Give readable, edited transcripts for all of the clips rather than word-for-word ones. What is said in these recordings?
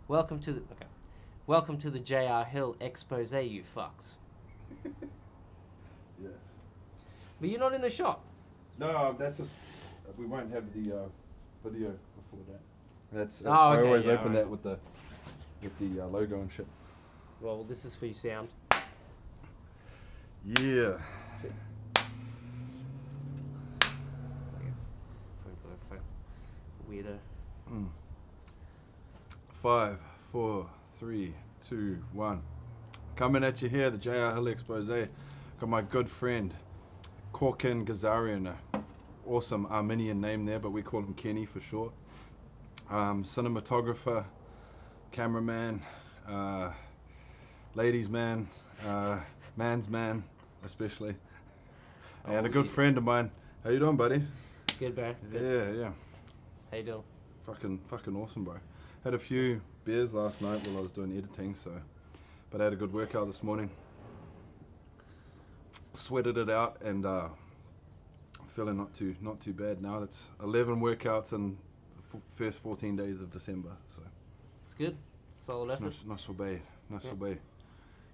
Welcome to the Welcome to the J.R. Hill expose, you fucks. Yes. But you're not in the shot. No, that's just we won't have the video before that. That's Oh, I okay, always yeah, open right. that with the logo and shit. Well, this is for your sound. Yeah. Shit. Weirdo. 5, 4, 3, 2, 1. Coming at you here, the J.R. Hill expose. Got my good friend Kourken Ghazarian, a awesome Armenian name there, but we call him Kenny for short. Cinematographer, cameraman, ladies man, man's man especially, and a good friend of mine. How you doing, buddy? Good, bro. Good. Yeah. How you doing? Fucking awesome, bro. Had a few beers last night while I was doing editing, but I had a good workout this morning. Sweated it out and feeling not too bad now. That's 11 workouts in the first 14 days of December. So It's good. Solid effort. nice for bad.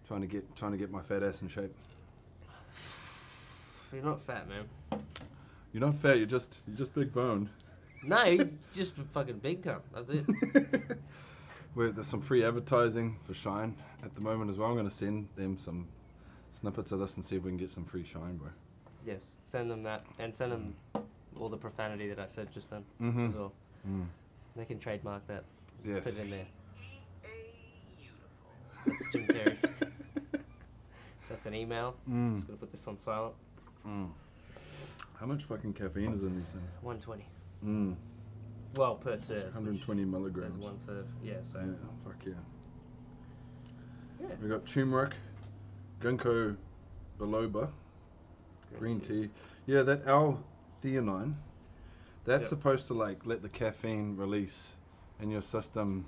Trying to get my fat ass in shape. You're not fat, man. You're not fat. You're just big boned. No, you're just a fucking big cunt. That's it. There's some free advertising for Shine at the moment as well. I'm going to send them some snippets of this and see if we can get some free Shine, bro. Yes, send them that, and send them all the profanity that I said just then as well. They can trademark that. Yes. Put it in there. That's Jim Carrey. That's an email. Just gonna put this on silent. How much fucking caffeine is in these things? 120. Well, per serve. 120 milligrams. There's one serve. Yeah, so. Yeah, fuck yeah. Yeah. We got turmeric, ginkgo biloba, green tea. Yeah, that L-theanine, that's supposed to like let the caffeine release in your system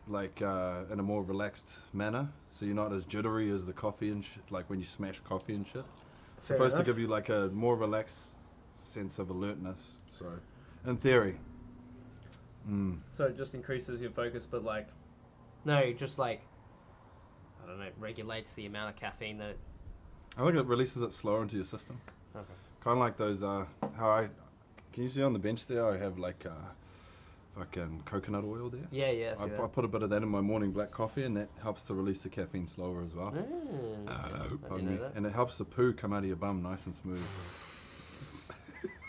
like in a more relaxed manner, so you're not as jittery as the coffee and shit, like when you smash coffee and shit. It's Fair supposed enough. to give you like a more relaxed sense of alertness, so in theory. So it just increases your focus, but like, no, just like, I don't know, regulates the amount of caffeine that. I think it releases it slower into your system. Okay. Kind of like those, can you see on the bench there, I have like fucking coconut oil there. Yeah, I see I that. put a bit of that in my morning black coffee, and that helps to release the caffeine slower as well. I Pardon didn't me. know that. And it helps the poo come out of your bum nice and smooth.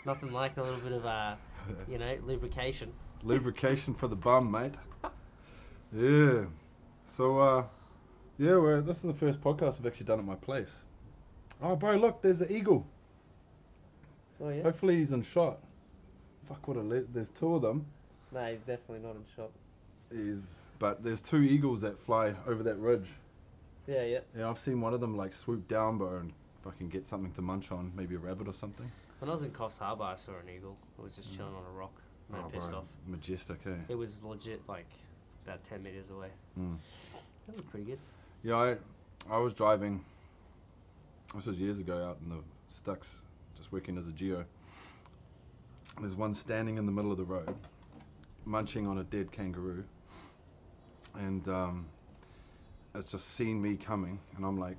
Nothing like a little bit of, lubrication. Lubrication for the bum, mate. Yeah. So, this is the first podcast I've actually done at my place. Oh, bro, look, there's an eagle. Oh yeah. Hopefully he's in shot. Fuck, there's two of them. No, he's definitely not in shot. But there's two eagles that fly over that ridge. Yeah. Yeah, I've seen one of them like swoop down, bro, and fucking get something to munch on, maybe a rabbit or something. When I was in Coffs Harbour, I saw an eagle. It was just chilling on a rock. No, pissed bro, off. majestic, eh? It was legit like about 10 meters away. That was pretty good. Yeah, I was driving. This was years ago out in the sticks, just working as a geo. There's one standing in the middle of the road, munching on a dead kangaroo, and it's just seen me coming, and I'm like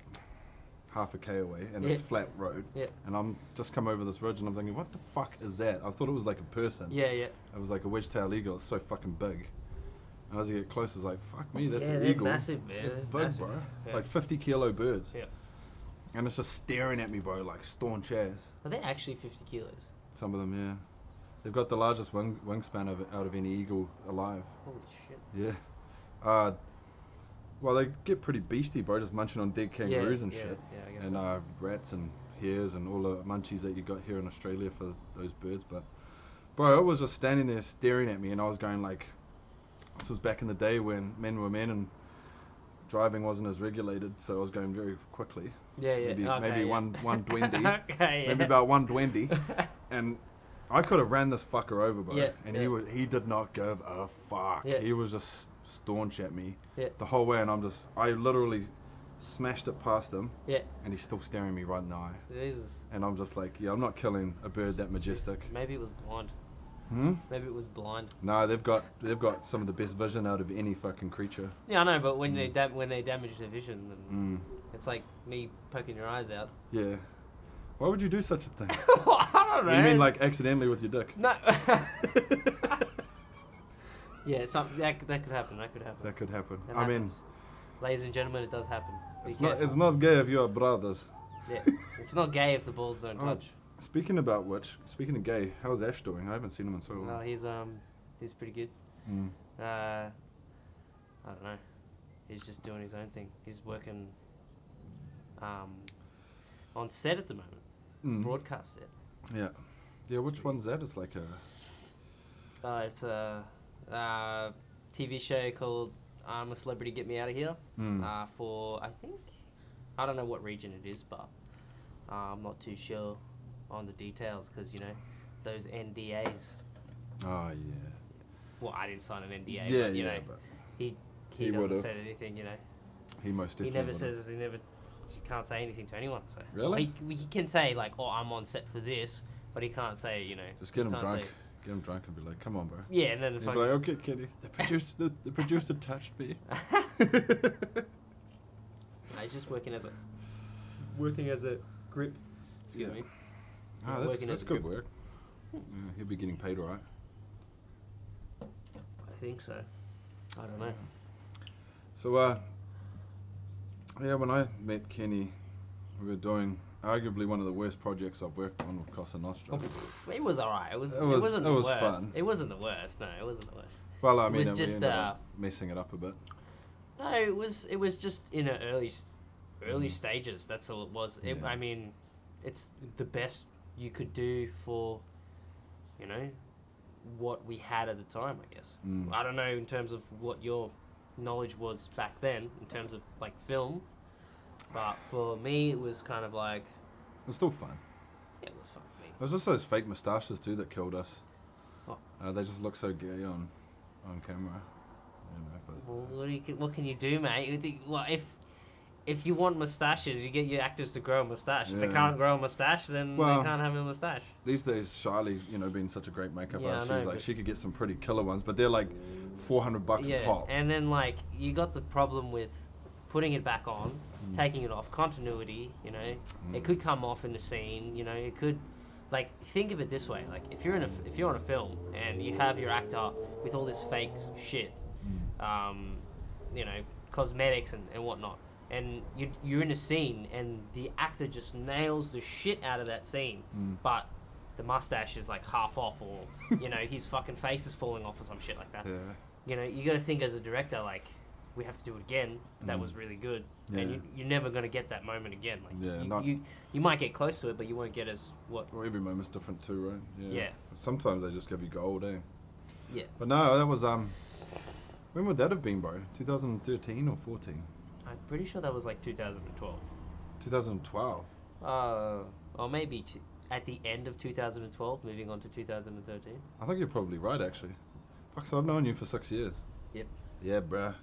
half a K away, and it's flat road, and I'm just come over this ridge, and I'm thinking, what the fuck is that? I thought it was like a person. Yeah. It was like a wedge-tailed eagle. It's so fucking big. And as I get closer, it's like, fuck me, that's an they're eagle. massive, man. They're big, Massive. bro. Yeah. Like 50 kilo birds. Yeah. And it's just staring at me, bro, like staunch as. Are they actually 50 kilos? Some of them, yeah. They've got the largest wingspan out of any eagle alive. Holy shit. Yeah. Well, they get pretty beastie, bro, just munching on dead kangaroos and shit. Yeah, I guess And so. rats and hares and all the munchies that you got here in Australia for those birds. But, bro, it was just standing there staring at me, and I was going like, this was back in the day when men were men and driving wasn't as regulated, so I was going very quickly. Yeah. Maybe 120. Okay, Maybe about 120. And I could have ran this fucker over, bro. Yeah, And yeah. he did not give a fuck. Yeah. He was just staunch at me Yeah. the whole way, and I literally smashed it past him, Yeah. and he's still staring me right in the eye. Jesus. And I'm just like, yeah, I'm not killing a bird that majestic. Maybe it was blind. Maybe it was blind. No, they've got some of the best vision out of any fucking creature. Yeah, I know, but when they damage their vision, then it's like me poking your eyes out. Yeah. Why would you do such a thing? I don't know. You mean like accidentally with your dick? No. Yeah, that could happen. That could happen. It I mean, happens. Ladies and gentlemen, it does happen. it's not gay if you're brothers. Yeah, it's not gay if the balls don't touch. Speaking of gay, how's Ash doing? I haven't seen him in so long. No, he's pretty good. I don't know. He's just doing his own thing. He's working on set at the moment, broadcast set. Yeah, yeah. Which one's that? It's like a. It's a TV show called "I'm a Celebrity, Get Me Out of Here." For I don't know what region it is, but I'm not too sure on the details because those NDAs. Oh yeah. Well, I didn't sign an NDA. Yeah, but, but he doesn't say anything. He most definitely. He never says. He can't say anything to anyone. So really, he can say like, "Oh, I'm on set for this," but he can't say, Just get him drunk. Get him drunk and be like, "Come on, bro." Yeah, and then he'd be like, "Okay, Kenny, the producer touched me." He's just working as a grip. Excuse me. Oh, that's good work. Yeah, he'll be getting paid all right. I think so. I don't know. So, when I met Kenny, we were doing arguably one of the worst projects I've worked on with Cosa Nostra. It was alright. It wasn't the worst. Fun. It wasn't the worst. No, it wasn't the worst. Well, I mean, it was just we ended up messing it up a bit. No, it was just in the early stages. That's all it was. Yeah. I mean, it's the best you could do for, what we had at the time, I guess. I don't know in terms of what your knowledge was back then in terms of like film, but for me it was kind of like it was still fun. Yeah, it was fun for me. It was just those fake moustaches too that killed us. Oh. They just look so gay on camera. But well, what can you do, mate? Well, if you want moustaches, you get your actors to grow a moustache. If they can't grow a moustache, then they can't have a moustache. These days, Charlie, being such a great makeup artist, I know, she's like, she could get some pretty killer ones, but they're like $400 a pop. And then like you got the problem with putting it back on, taking it off, continuity. It could come off in the scene. It could, like, think of it this way: like if you're on a film and you have your actor with all this fake shit, cosmetics and whatnot. And you're in a scene, and the actor just nails the shit out of that scene, but the mustache is like half off, or his fucking face is falling off, or some shit like that. Yeah. You got to think as a director, like, we have to do it again. That was really good, and you're never gonna get that moment again. Like, you might get close to it, but you won't get as what. Well, every moment's different too, right? Yeah. Sometimes they just give you gold, eh? Yeah. But no, that was when would that have been, bro? 2013 or 14? I'm pretty sure that was like 2012. 2012. Or maybe at the end of 2012, moving on to 2013. I think you're probably right, actually. Fuck, so I've known you for 6 years. Yep. Yeah, bruh.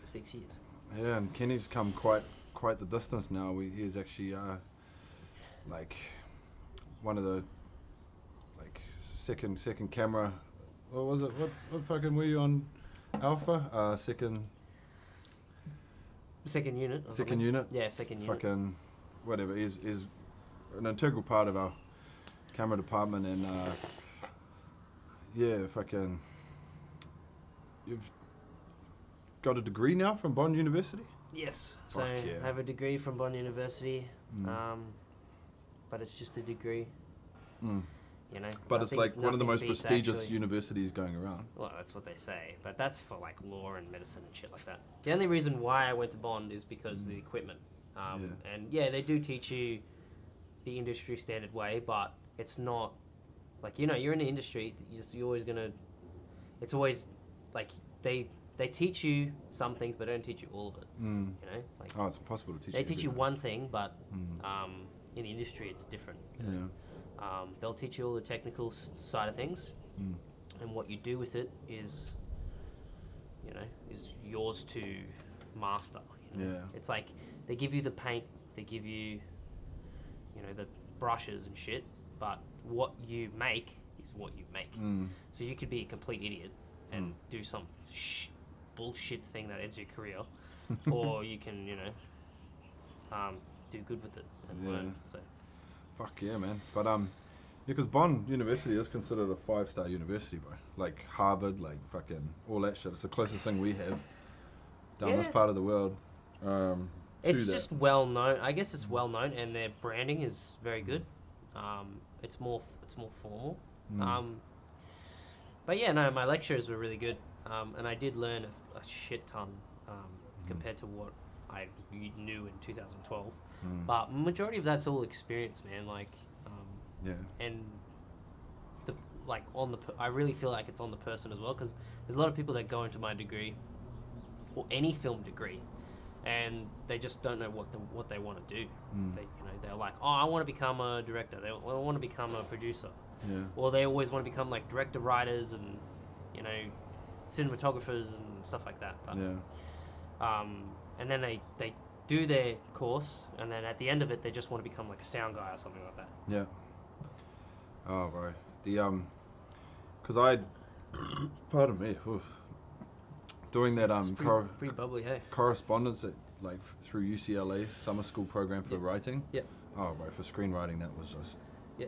6 years. Yeah, and Kenny's come quite the distance now. He's actually like one of the like second camera. What was it? What fucking were you on? Alpha? Second unit. Second unit? Yeah, second unit. Fucking whatever. He's an integral part of our camera department, and fucking you've got a degree now from Bond University? Yes. Fuck So yeah. I have a degree from Bond University, but it's just a degree. But it's like one of the most prestigious universities going around. Well, that's what they say, but that's for like law and medicine and shit like that. The only reason why I went to Bond is because of the equipment. And they do teach you the industry standard way, but it's not like, you're in the industry, you're always gonna, it's always like they teach you some things, but don't teach you all of it. Like, it's impossible to teach. They teach you one thing, but in the industry it's different. They'll teach you all the technical side of things, and what you do with it is yours to master. It's like they give you the paint, they give you the brushes and shit, but what you make is what you make. Mm. So you could be a complete idiot and do some bullshit thing that ends your career, or you can, you know, do good with it and learn. So, fuck yeah, man. But yeah, because Bond University is considered a 5-star university, bro. Like Harvard, like fucking all that shit. It's the closest thing we have down this part of the world. It's just well known. I guess it's well known, and their branding is very good. It's more formal. But yeah, no, my lectures were really good, and I did learn a shit ton compared to what I knew in 2012. But majority of that's all experience, man. Like, and I really feel like it's on the person as well, because there's a lot of people that go into my degree or any film degree, and they just don't know what they want to do. They're like, oh, I want to become a director. They want to become a producer. Yeah. Or they always want to become like director writers and, you know, cinematographers and stuff like that. But, and then they do their course, and then at the end of it, they just want to become like a sound guy or something like that. Yeah. Oh, bro. Because pardon me, doing that pretty bubbly, hey. correspondence at, like through UCLA summer school program for writing. Yeah. Oh, bro, for screenwriting that was just. Yeah.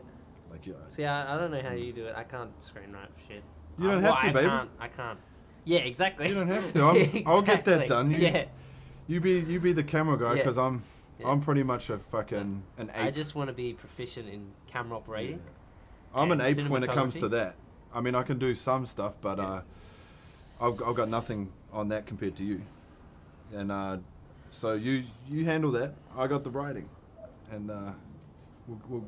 Like yeah. See, I don't know how you do it. I can't screenwrite shit. You don't have to, baby. I can't. Yeah, exactly. You don't have to. Exactly. I'll get that done. Yeah. You be the camera guy, because I'm pretty much a fucking an ape. I just want to be proficient in camera operating. Yeah. I'm an ape when it comes to that. I mean, I can do some stuff, but I've got nothing on that compared to you. And so you handle that. I got the writing, and we'll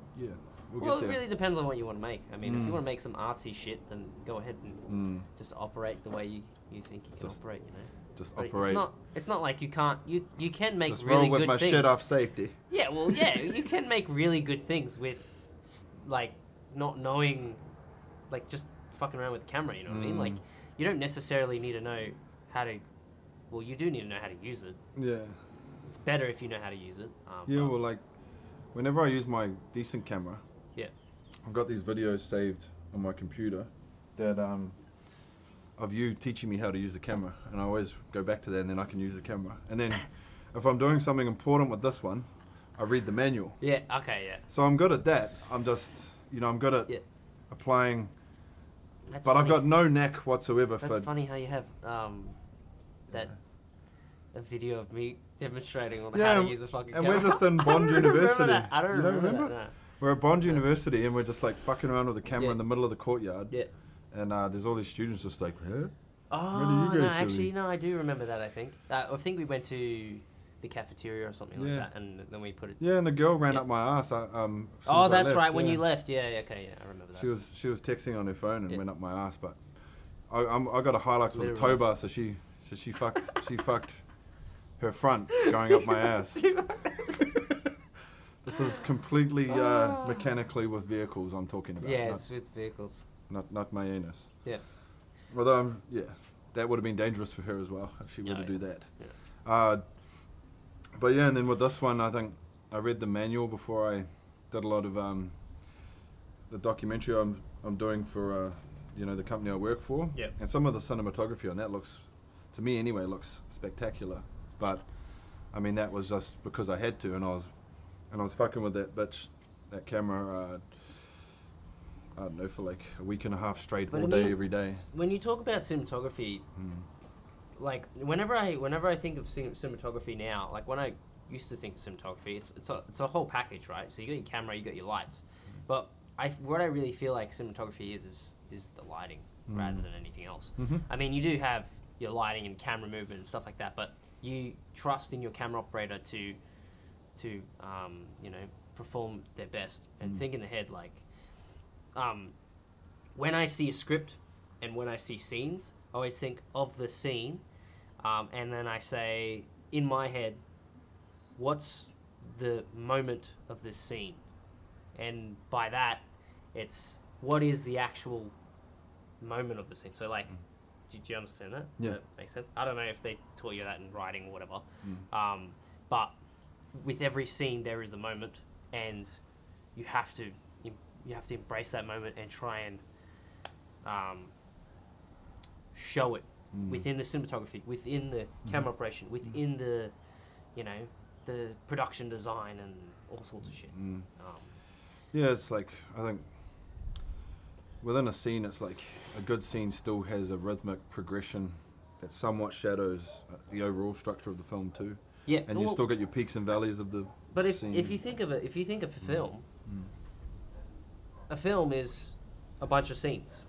Well, it really depends on what you want to make. I mean, if you want to make some artsy shit, then go ahead and just operate the way you think you can operate, you know. Just but operate. It's not like you can't. You can make just really roll with good my things. shit off safety. Yeah, well, yeah, you can make really good things with, like, not knowing, like, just fucking around with the camera. You know what I mean? Like, you don't necessarily need to know how to. Well, you do need to know how to use it. Yeah. It's better if you know how to use it. Yeah, well, like, whenever I use my decent camera. Yeah. I've got these videos saved on my computer that of you teaching me how to use the camera, and I always go back to that, and then I can use the camera. And then if I'm doing something important with this one, I read the manual. Yeah, okay, yeah. So I'm good at that. I'm just, I'm good at applying, That's but funny. I've got no knack whatsoever for... That's funny how you have a video of me demonstrating on how to use a fucking camera. And we're just in Bond University. I don't remember that. No. We're at Bond University, and we're just like fucking around with the camera in the middle of the courtyard. Yeah. And there's all these students just like, huh? Oh, no, actually, no, I do remember that, I think. I think we went to the cafeteria or something like that, and then we put it... Yeah, and the girl ran up my ass. Oh, that's right, when you left. Yeah, okay, yeah, I remember that. She was texting on her phone and went up my ass, but I got a Hilux with a tow bar, so she fucked her front going up my ass. This is completely mechanically with vehicles I'm talking about. Yeah, it's with vehicles. Not my anus. Yeah. Although, that would have been dangerous for her as well if she were to do that. Yeah. But yeah, and then with this one, I think I read the manual before I did a lot of the documentary I'm doing for the company I work for. Yeah. And some of the cinematography on that looks, to me anyway, looks spectacular. But I mean, that was just because I had to, and I was fucking with that bitch, that camera. I don't know, for like a week and a half straight, all day, every day. When you talk about cinematography, like whenever I think of cinematography now, like when I used to think of cinematography, it's a whole package, right? So you got your camera, you got your lights, but what I really feel like cinematography is the lighting rather than anything else. I mean, you do have your lighting and camera movement and stuff like that, but you trust in your camera operator to perform their best and think in the head, like. When I see a script and when I see scenes, I always think of the scene, and then I say, in my head, what's the moment of this scene? And by that, it's what is the actual moment of the scene. So, like, did you understand that? Yeah. That makes sense? I don't know if they taught you that in writing or whatever, but with every scene, there is a moment, and you have to embrace that moment and try and show it within the cinematography, within the camera operation, within the, you know, the production design and all sorts of shit. Yeah, it's like, I think within a scene, it's like a good scene still has a rhythmic progression that somewhat shadows the overall structure of the film too. Yeah, and you still get your peaks and valleys of the scene. If you think of it, if you think of a film is a bunch of scenes.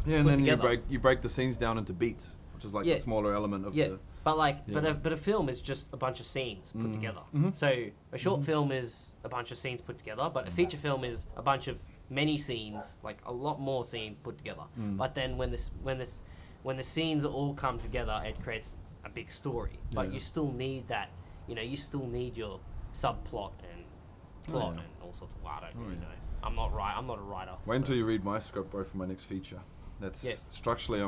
Yeah, and then you break the scenes down into beats, which is like the smaller element of the... But a film is just a bunch of scenes put together. So a short film is a bunch of scenes put together, but a feature film is a bunch of many scenes, like a lot more scenes put together. But then when the scenes all come together, it creates a big story. But you still need that, you know, you still need your subplot and plot and all sorts of. I don't really know. I'm not a writer. Wait until you read my script, bro, for my next feature. That's structurally,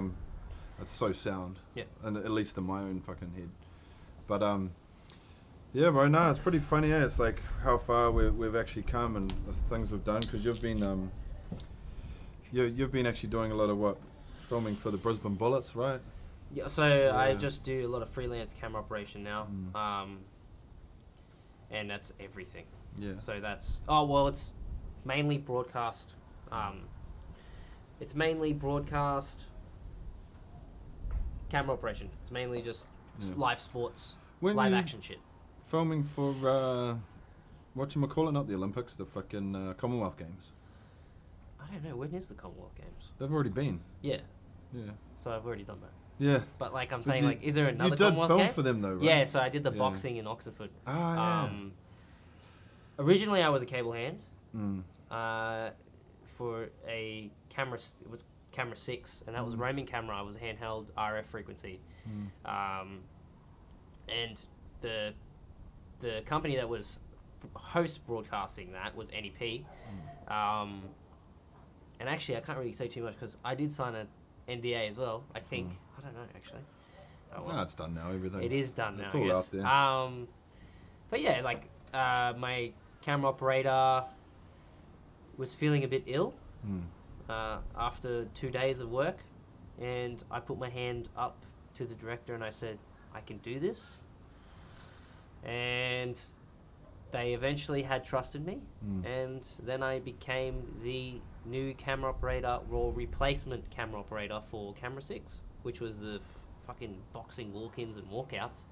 that's so sound. Yeah. And at least in my own fucking head. But yeah, bro. No, it's pretty funny. Yeah, it's like how far we've actually come and the things we've done. Because you've been you've been actually doing a lot of filming for the Brisbane Bullets, right? Yeah. So I just do a lot of freelance camera operation now. And that's everything. Yeah. So that's it's mainly broadcast. It's mainly broadcast camera operation. It's mainly just live sports, live action shit. Filming for whatchamacallit, not the Olympics, the fucking Commonwealth Games. I don't know, when is the Commonwealth Games? They've already been. Yeah. Yeah. So I've already done that. Yeah. But like I'm saying, like, is there another Commonwealth Games? You did film for them though, right? Yeah, so I did the boxing in Oxford. Originally I was a cable hand. For a camera, it was camera 6, and that was a roaming camera. I was a handheld RF frequency, and the company that was host broadcasting that was NEP, and actually I can't really say too much because I did sign an NDA as well. I think I don't know actually. Oh, well. No, it's done now. Everything. It is done now. It's all out there. But yeah, like my camera operator was feeling a bit ill after 2 days of work, and I put my hand up to the director and I said, I can do this. And they eventually had trusted me, and then I became the new camera operator, or replacement camera operator for camera 6, which was the fucking boxing walk-ins and walkouts.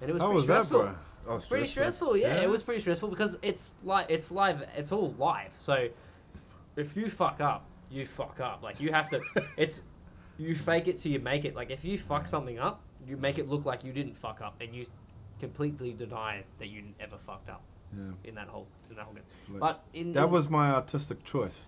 And it was pretty stressful. That, bro? It's pretty stressful, yeah. It was pretty stressful because it's live. It's all live. So if you fuck up, you fuck up. Like you have to. You fake it till you make it. Like if you fuck something up, you make it look like you didn't fuck up, and you completely deny that you ever fucked up. Yeah. In that whole game. Like, but that was my artistic choice.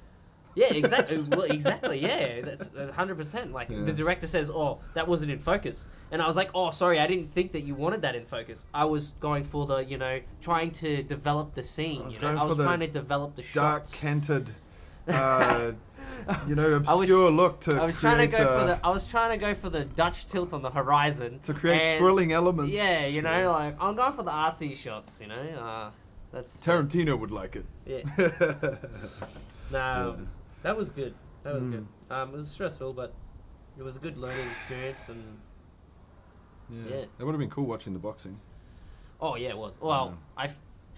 Yeah, exactly. Well, exactly. Yeah, that's 100%. Like the director says, "Oh, that wasn't in focus," and I was like, "Oh, sorry, I didn't think that you wanted that in focus. I was going for the, trying to develop the scene. I was trying to develop the shots. Dark canted, obscure look to. I was trying to go for the Dutch tilt on the horizon to create thrilling elements. Yeah, like I'm going for the artsy shots. That's Tarantino would like it. Yeah. That was good. That was good. It was stressful, but it was a good learning experience, and yeah. It would have been cool watching the boxing. Oh yeah, it was. Well, I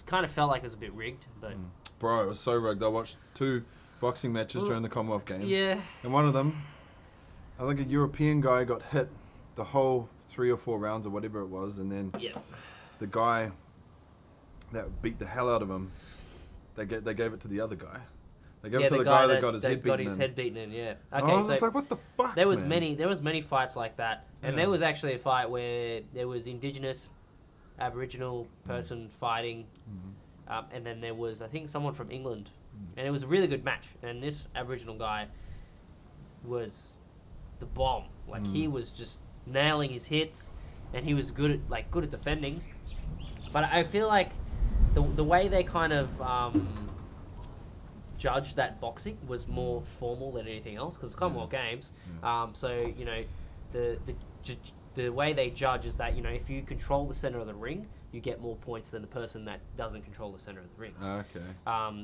kind of felt like it was a bit rigged, but bro, it was so rigged. I watched 2 boxing matches during the Commonwealth Games. Yeah. And one of them, I think a European guy got hit the whole 3 or 4 rounds or whatever it was, and then the guy that beat the hell out of him, they gave it to the other guy. They gave it to the guy that got his head beaten in. Yeah. Okay, I was just like, what the fuck? There was many fights like that, and there was actually a fight where there was Indigenous, Aboriginal person fighting, and then there was I think someone from England, and it was a really good match. And this Aboriginal guy was the bomb. Like he was just nailing his hits, and he was good at defending. But I feel like the way they kind of judged that boxing was more formal than anything else because Commonwealth Games. So the way they judge is that if you control the center of the ring, you get more points than the person that doesn't control the center of the ring. Okay.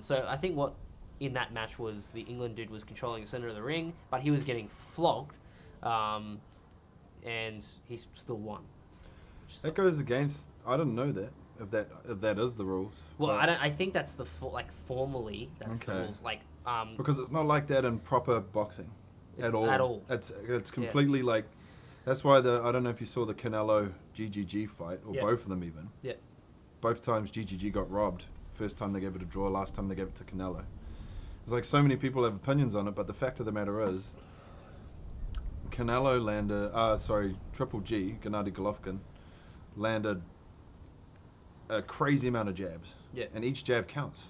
So I think what in that match was the England dude was controlling the center of the ring, but he was getting flogged, and he still won. That goes against. I didn't know that. If that is the rules. Well, I think that's the formally that's the rules. Like because it's not like that in proper boxing at all. At all. It's completely like. That's why I don't know if you saw the Canelo GGG fight or both of them even. Yeah. Both times GGG got robbed. First time they gave it a draw. Last time they gave it to Canelo. It's like so many people have opinions on it, but the fact of the matter is, Canelo landed. Triple G, Gennady Golovkin, landed a crazy amount of jabs. Yeah. And each jab counts.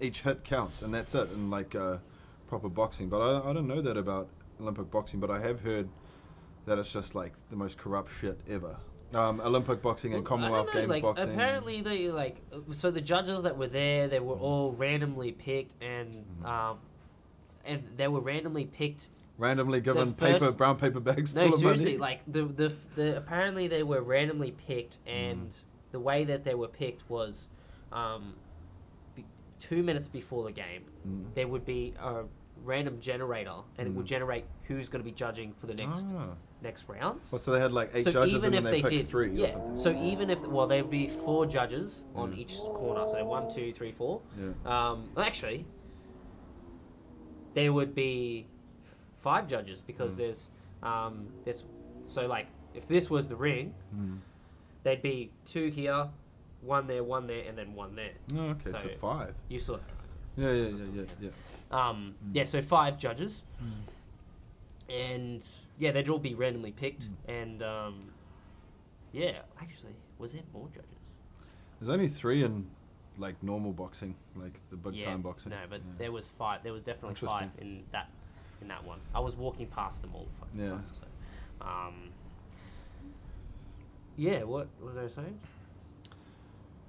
Each hit counts, and that's it in like proper boxing. But I don't know that about Olympic boxing, but I have heard that it's just like the most corrupt shit ever. Olympic boxing and Commonwealth Games boxing. Apparently they so the judges that were there, they were all randomly picked, and they were randomly picked. Randomly given brown paper bags full of money. No, seriously, like the apparently they were randomly picked, and the way that they were picked was 2 minutes before the game, there would be a random generator, and it would generate who's going to be judging for the next rounds. Well, so they had like 8 judges, and then they picked 3. Yeah. So even if there would be 4 judges on each corner, so 1, 2, 3, 4. Yeah. Actually, there would be 5 judges because there's so like if this was the ring, there'd be 2 here, 1 there, and then 1 there. Oh, okay, so 5. You saw that, right? Yeah. So 5 judges, and they'd all be randomly picked, and actually, was there more judges? There's only 3 in like normal boxing, like the big time boxing. No, but there was 5. There was definitely 5 in that one. I was walking past them all the time. So, what was I saying?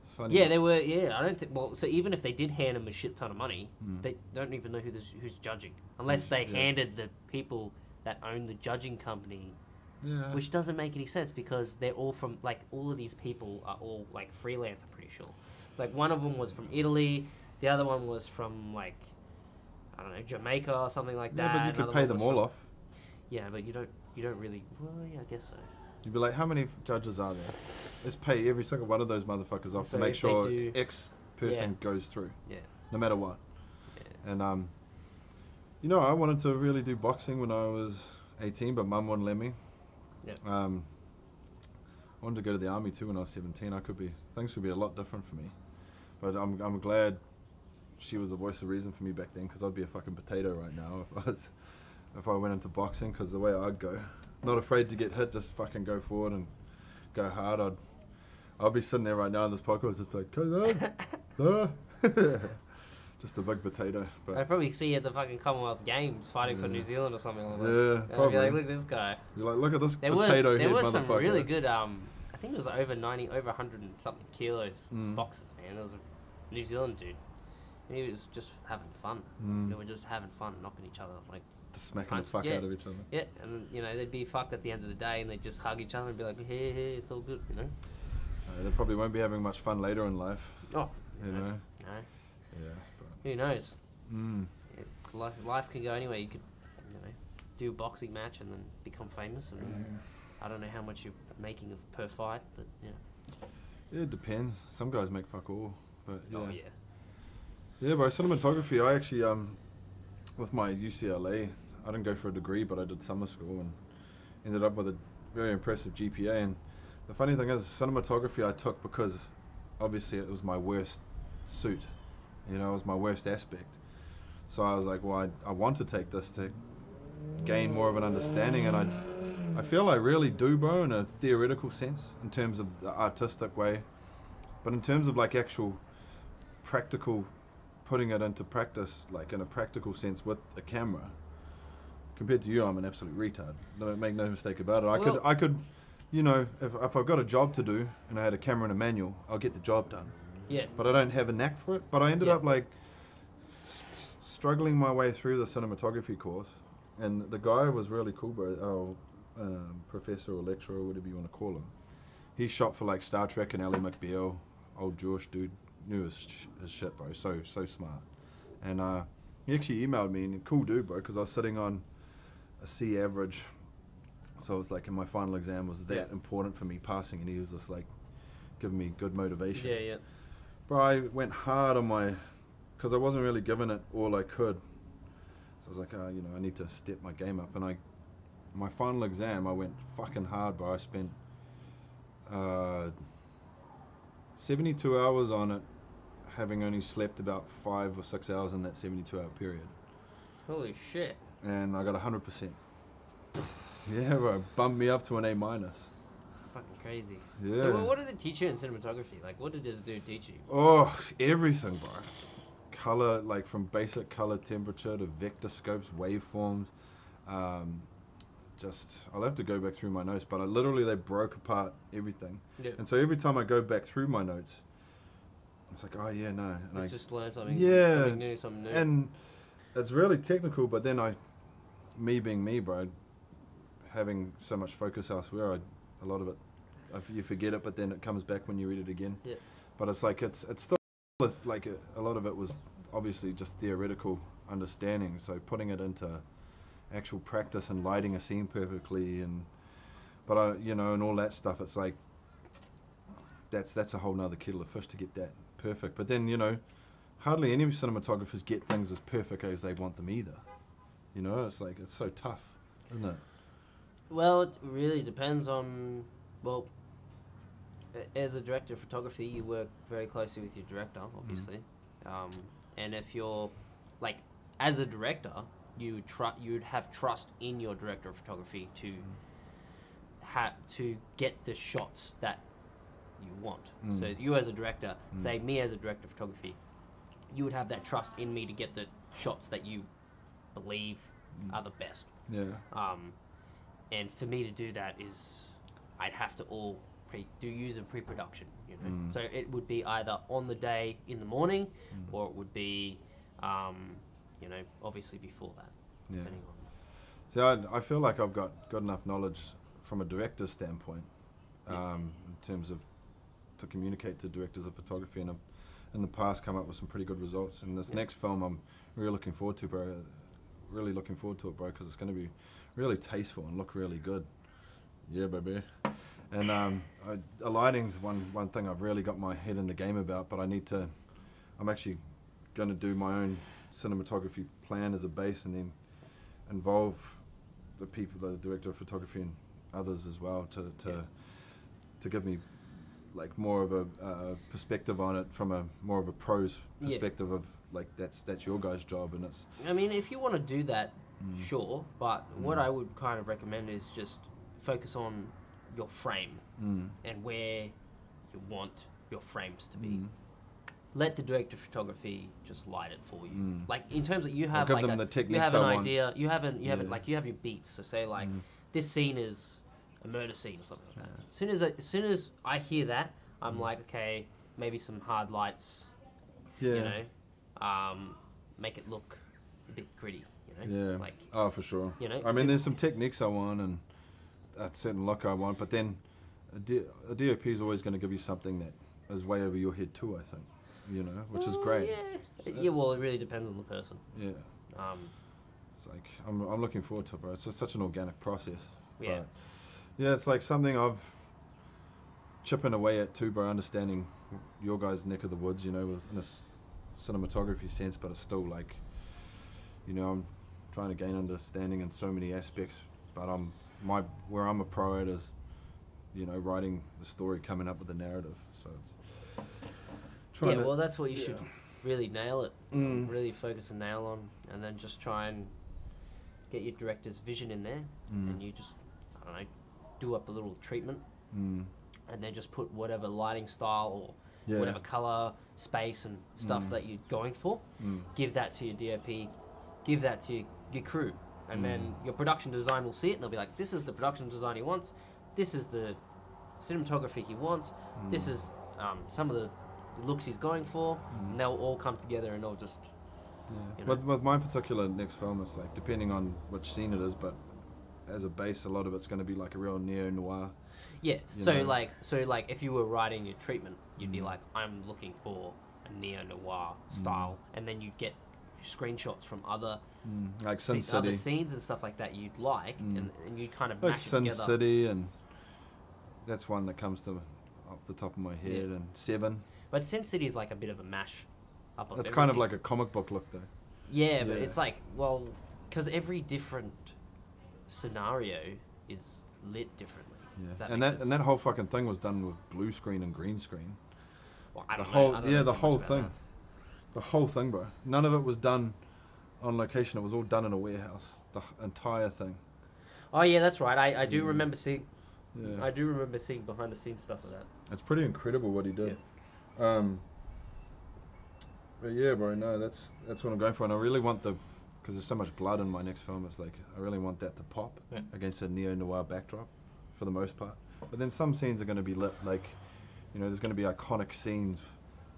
Funny. Yeah, they were. Yeah, I don't think. Well, so even if they did hand them a shit ton of money, they don't even know who's judging, unless they handed the people that own the judging company. Yeah. Which doesn't make any sense because they're all from all of these people are all like freelance. I'm pretty sure. Like one of them was from Italy, the other one was from I don't know, Jamaica or something like that. Yeah, but you could pay them all off. Yeah, but you don't really. Well, yeah, I guess so. You'd be like, how many judges are there? Let's pay every single one of those motherfuckers off to make sure X person goes through. Yeah. No matter what. Yeah. And I wanted to really do boxing when I was 18, but Mum wouldn't let me. Yeah. I wanted to go to the army too when I was 17. Things would be a lot different for me. But I'm glad she was the voice of reason for me back then, because I'd be a fucking potato right now if I went into boxing, because the way I'd go, not afraid to get hit, just fucking go forward and go hard. I'd be sitting there right now in this podcast just like, just a big potato. But I'd probably see you at the fucking Commonwealth Games fighting for New Zealand or something like that. Yeah, probably. I'd be like, look at this guy. You're like, look at this potato head motherfucker. There was some really good, I think it was over 100 and something kilos boxes, man. It was a New Zealand dude. And he was just having fun. They were just having fun, knocking each other, just smacking the fuck out of each other. Yeah, and they'd be fucked at the end of the day, and they'd just hug each other and be like, hey, it's all good, They probably won't be having much fun later in life. Oh, you know? No. Yeah. Who knows? Life can go anywhere. You could, do a boxing match and then become famous, and I don't know how much you're making per fight, but yeah. Yeah, it depends. Some guys make fuck all, but yeah. Oh yeah. Yeah, bro. Cinematography. I actually with my UCLA, I didn't go for a degree, but I did summer school and ended up with a very impressive GPA. And the funny thing is, cinematography I took because obviously it was my worst suit. It was my worst aspect. So I was like, well, I want to take this to gain more of an understanding, and I feel I really do, bro, in a theoretical sense, in terms of the artistic way. But in terms of actual practical, putting it into practice, in a practical sense with a camera, compared to you, I'm an absolute retard. Make no mistake about it. I could, if I've got a job to do and I had a camera and a manual, I'll get the job done. Yeah. But I don't have a knack for it. But I ended up struggling my way through the cinematography course, and the guy was really cool, bro. Professor or lecturer, or whatever you want to call him. He shot for Star Trek and Ally McBeal, old Jewish dude, knew his shit, bro. So smart, And he actually emailed me, and cool dude, bro, because I was sitting on a C average. So it was like, in my final exam was that important for me passing, and he was just like giving me good motivation. Yeah, yeah. Bro, I went hard on my, because I wasn't really giving it all I could. So I was like, you know, I need to step my game up. And my final exam, I went fucking hard, bro. I spent 72 hours on it, having only slept about 5 or 6 hours in that 72-hour period. Holy shit. And I got 100%. Yeah, bro, bumped me up to an A-. That's fucking crazy. Yeah. So what did it teach you in cinematography? Like, what did this dude teach you? Oh, everything, bro. Color, like from basic color temperature to vector scopes, waveforms. I'll have to go back through my notes, but they broke apart everything. Yeah. And so every time I go back through my notes, it's like, oh yeah, no. And I just learned something, something new. And it's really technical, but then me being me, bro, having so much focus elsewhere, a lot of it, you forget it, but then it comes back when you read it again. Yeah. But it's like, it's still like a lot of it was obviously just theoretical understanding. So putting it into actual practice and lighting a scene perfectly, and all that stuff, it's like that's a whole nother kettle of fish to get that perfect. But then hardly any cinematographers get things as perfect as they want them either. It's like, it's so tough, isn't it? Well, it really depends on, as a director of photography, you work very closely with your director, obviously. And if you're, like, as a director, you'd have trust in your director of photography to get the shots that you want. So you as a director, say me as a director of photography, you would have that trust in me to get the shots that you believe are the best. Yeah. And for me to do that I'd have to use a pre-production, So it would be either on the day in the morning, or it would be, obviously before that. Yeah. Depending on. So I feel like I've got enough knowledge from a director's standpoint, in terms of to communicate to directors of photography, and I've in the past come up with some pretty good results. And this next film, I'm really looking forward to, bro. Really looking forward to it, bro, because it's going to be really tasteful and look really good. Yeah, baby. And lighting's one thing I've really got my head in the game about, but I'm actually going to do my own cinematography plan as a base, and then involve the director of photography and others as well to give me like more of a perspective on it from a more of a pro's perspective of like that's your guys' job, and it's. I mean, if you want to do that, sure, but what I would kind of recommend is just focus on your frame and where you want your frames to be. Let the director of photography just light it for you. Like in terms of you have like them the techniques you have an I want. idea, you have like you have your beats. So say like this scene is a murder scene or something like that. As soon as I hear that, I'm like, okay, maybe some hard lights. Yeah. Make it look a bit gritty. Yeah. Like. Oh, for sure. I mean, there's some techniques I want and a certain look I want, but then a DOP is always going to give you something that is way over your head too, I think. Which is great. Yeah. Yeah. Well, it really depends on the person. Yeah. It's like I'm looking forward to it, bro. It's such an organic process. Yeah. But yeah, it's like something I've chipping away at too, bro. Understanding your guys' neck of the woods, in a cinematography sense, but it's still like, I'm trying to gain understanding in so many aspects. But where I'm a pro at is, writing the story, coming up with the narrative. So it's. Well, that's what you should really nail it. Really focus and nail on, and then just try and get your director's vision in there, and you just, I don't know, do up a little treatment, and then just put whatever lighting style or whatever color, space, and stuff that you're going for. Give that to your DOP, give that to your crew, and then your production design will see it, and they'll be like, this is the production design he wants, this is the cinematography he wants, this is some of the looks he's going for, and they'll all come together and they'll just With my particular next film, it's like depending on which scene it is, but as a base, a lot of it's going to be like a real neo-noir. So like if you were writing your treatment, you'd be like, I'm looking for a neo-noir style, and then you get screenshots from other like Sin other City, scenes and stuff like that you'd like, and you kind of like mash it Sin together. City, and that's one that comes to off the top of my head, and Seven. But Sin City is like a bit of a mash up of It's everything. kind of like a comic book look, though. Yeah, but Yeah. it's like, well, because every different scenario is lit differently. if that And makes sense. that whole fucking thing was done with blue screen and green screen. Well, I The don't whole know. I don't know the too whole much about thing, the whole thing, bro. None of it was done on location. It was all done in a warehouse. The entire thing. that. Oh yeah, that's right. I do remember seeing. Yeah. I do remember seeing behind the scenes stuff of that. It's pretty incredible what he did. But yeah, bro, no, that's what I'm going for, and I really want because there's so much blood in my next film. It's like I really want that to pop against a neo-noir backdrop, for the most part. But then some scenes are going to be lit, like, you know, there's going to be iconic scenes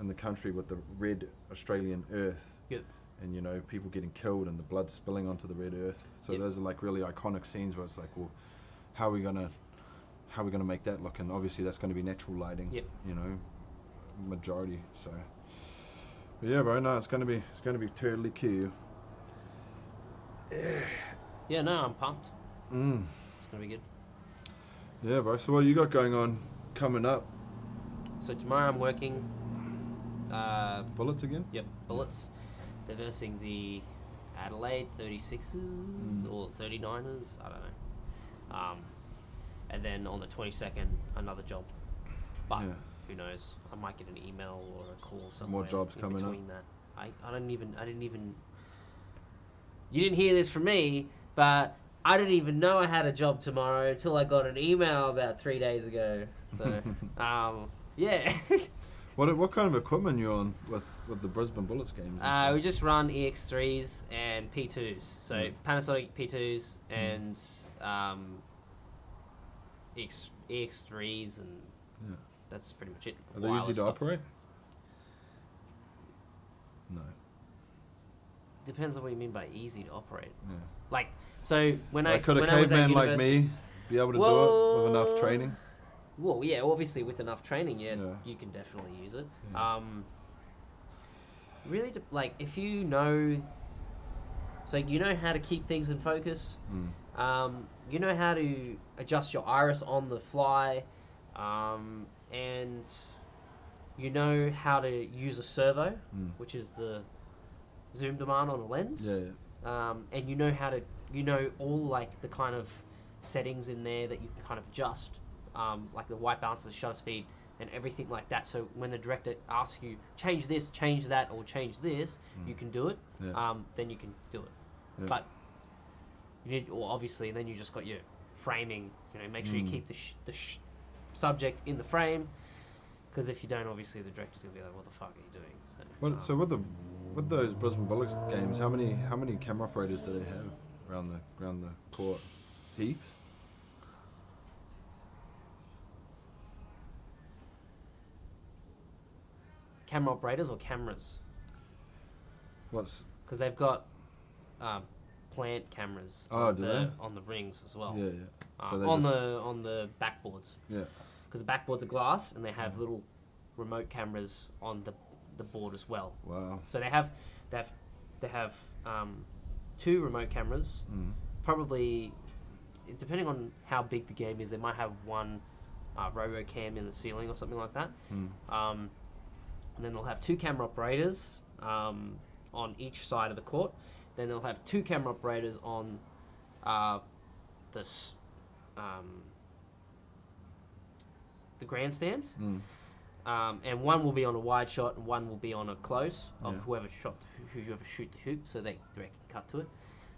in the country with the red Australian earth, and you know, people getting killed and the blood spilling onto the red earth. So those are like really iconic scenes where it's like, well, how are we gonna make that look? And obviously that's going to be natural lighting. You know, majority. So. But yeah, bro. No, it's gonna be totally cool. Yeah, no, I'm pumped. It's gonna be good. Yeah, bro. So what you got going on coming up? So tomorrow I'm working. Bullets again? Yep, Bullets. They're versing the Adelaide 36ers or 39ers. I don't know. And then on the 22nd, another job. But who knows? I might get an email or a call somewhere. More jobs coming between that. I didn't even. You didn't hear this from me, but I didn't even know I had a job tomorrow until I got an email about 3 days ago. So, yeah. What kind of equipment you on with the Brisbane Bullets games? We just run EX3s and P2s. So Panasonic P2s and EX3s, and that's pretty much it. Are they easy to operate? No. Depends on what you mean by easy to operate. Yeah. Like, so when I could a when I was at caveman like university, me be able to do it with enough training? Well, yeah, obviously with enough training, you can definitely use it. Yeah. Really, like if you know, so you know how to keep things in focus. You know how to adjust your iris on the fly, and you know how to use a servo, which is the zoom demand on a lens. And you know how to, all like the kind of settings in there that you can kind of adjust, like the white balance, the shutter speed, and everything like that. So when the director asks you, change this, change that, or change this, you can do it. Then you can do it. But you need, well, obviously, and then you just got your framing. Make sure you keep the subject in the frame, because if you don't, obviously the director's gonna be like, "What the fuck are you doing?" So with those Brisbane Bullets games, how many camera operators do they have around the court? Heaps. Camera operators or cameras? What's? Because they've got plant cameras Oh, do they? on the rings as well. Yeah. So they on the backboards. Yeah. Because the backboards are glass and they have little remote cameras on the board as well. Wow. So they have 2 remote cameras. Probably, depending on how big the game is, they might have one RoboCam in the ceiling or something like that. And then they'll have 2 camera operators on each side of the court. Then they'll have 2 camera operators on the grandstands. And one will be on a wide shot and one will be on a close of whoever shoot the hoop, so they direct cut to it.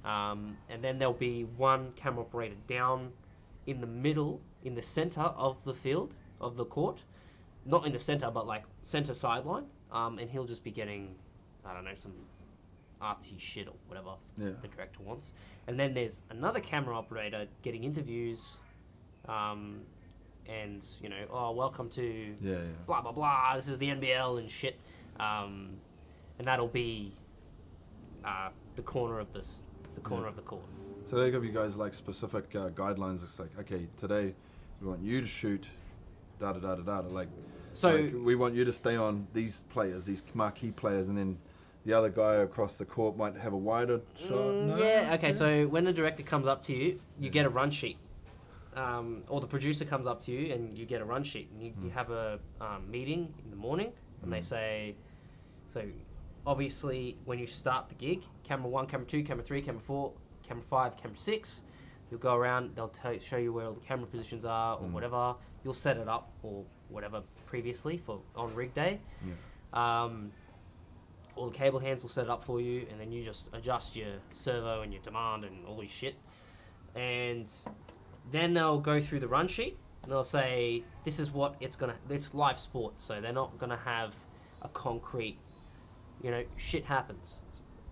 And then there'll be one camera operator down in the middle, in the center of the field, of the court. Not in the center, but like center sideline. And he'll just be getting, I don't know, some artsy shit or whatever the director wants. And then there's another camera operator getting interviews, and welcome to blah blah blah. This is the NBL and shit, and that'll be the corner of the corner of the court. So they give you guys like specific guidelines. It's like, okay, today we want you to shoot da da da da da. Like we want you to stay on these players, these marquee players, and then the other guy across the court might have a wider shot. No? Yeah. Okay. So when the director comes up to you, you get a run sheet. Or the producer comes up to you and you get a run sheet, and you have a meeting in the morning, and they say, so obviously when you start the gig, camera 1, camera 2, camera 3, camera 4, camera 5, camera 6, you'll go around, they'll show you where all the camera positions are or whatever. You'll set it up or whatever previously for on rig day. All the cable hands will set it up for you, and then you just adjust your servo and your demand and all this shit. And then they'll go through the run sheet and they'll say, this is what it's live sport, so they're not gonna have a concrete, shit happens.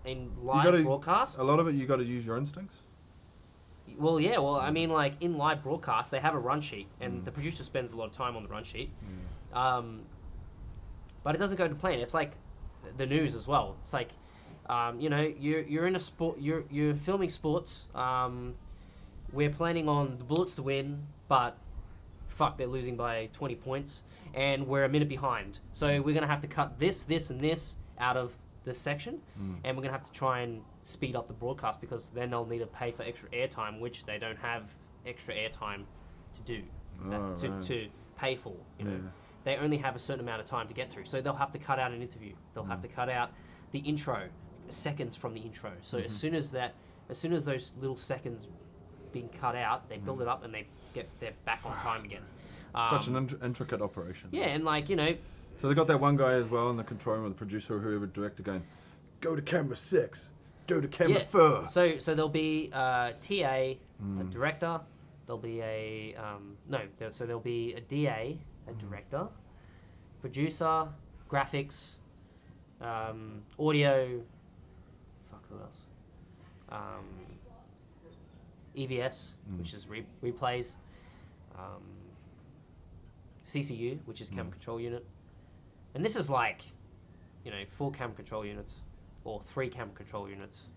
In live broadcast, a lot of it you gotta use your instincts. Well, yeah, I mean, like, in live broadcast, they have a run sheet, and the producer spends a lot of time on the run sheet. But it doesn't go to plan. It's like the news as well. It's like, you're in a sport, you're filming sports, we're planning on the Bullets to win, but fuck, they're losing by 20 points, and we're a minute behind. So we're going to have to cut this, and this out of this section, and we're going to have to try and speed up the broadcast, because then they'll need to pay for extra airtime, which they don't have extra airtime to do, to pay for. They only have a certain amount of time to get through. So they'll have to cut out an interview. They'll have to cut out the intro, seconds from the intro. So as soon as those little seconds being cut out, they build it up and they're back on time again. Such an intricate operation. Yeah, and So they got that one guy as well in the control room, or the producer or whoever, director, going, go to camera 6, go to camera 4. So there'll be a TA, a director. There'll be there'll be a DA, a director, producer, graphics, audio. Fuck, who else? EVS, which is replays, CCU, which is camera control unit, and this is like, 4 camera control units, or 3 camera control units,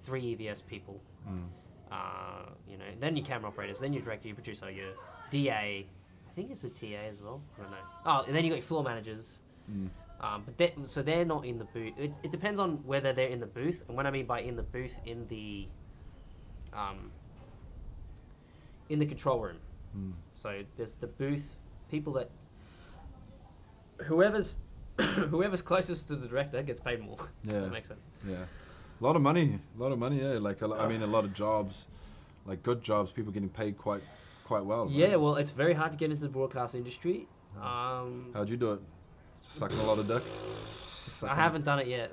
3 EVS people, then your camera operators, then your director, your producer, your DA. I think it's a TA as well. I don't know. Oh, and then you got your floor managers. But they're not in the booth. It depends on whether they're in the booth, and what I mean by in the booth, in the control room. So there's the booth, people that whoever's closest to the director gets paid more. Yeah, that makes sense. Yeah, a lot of money. Yeah, like I mean, a lot of jobs, like good jobs, people getting paid quite well. Right? Yeah, well, it's very hard to get into the broadcast industry. How'd you do it? Sucking a lot of dick? I haven't done it yet.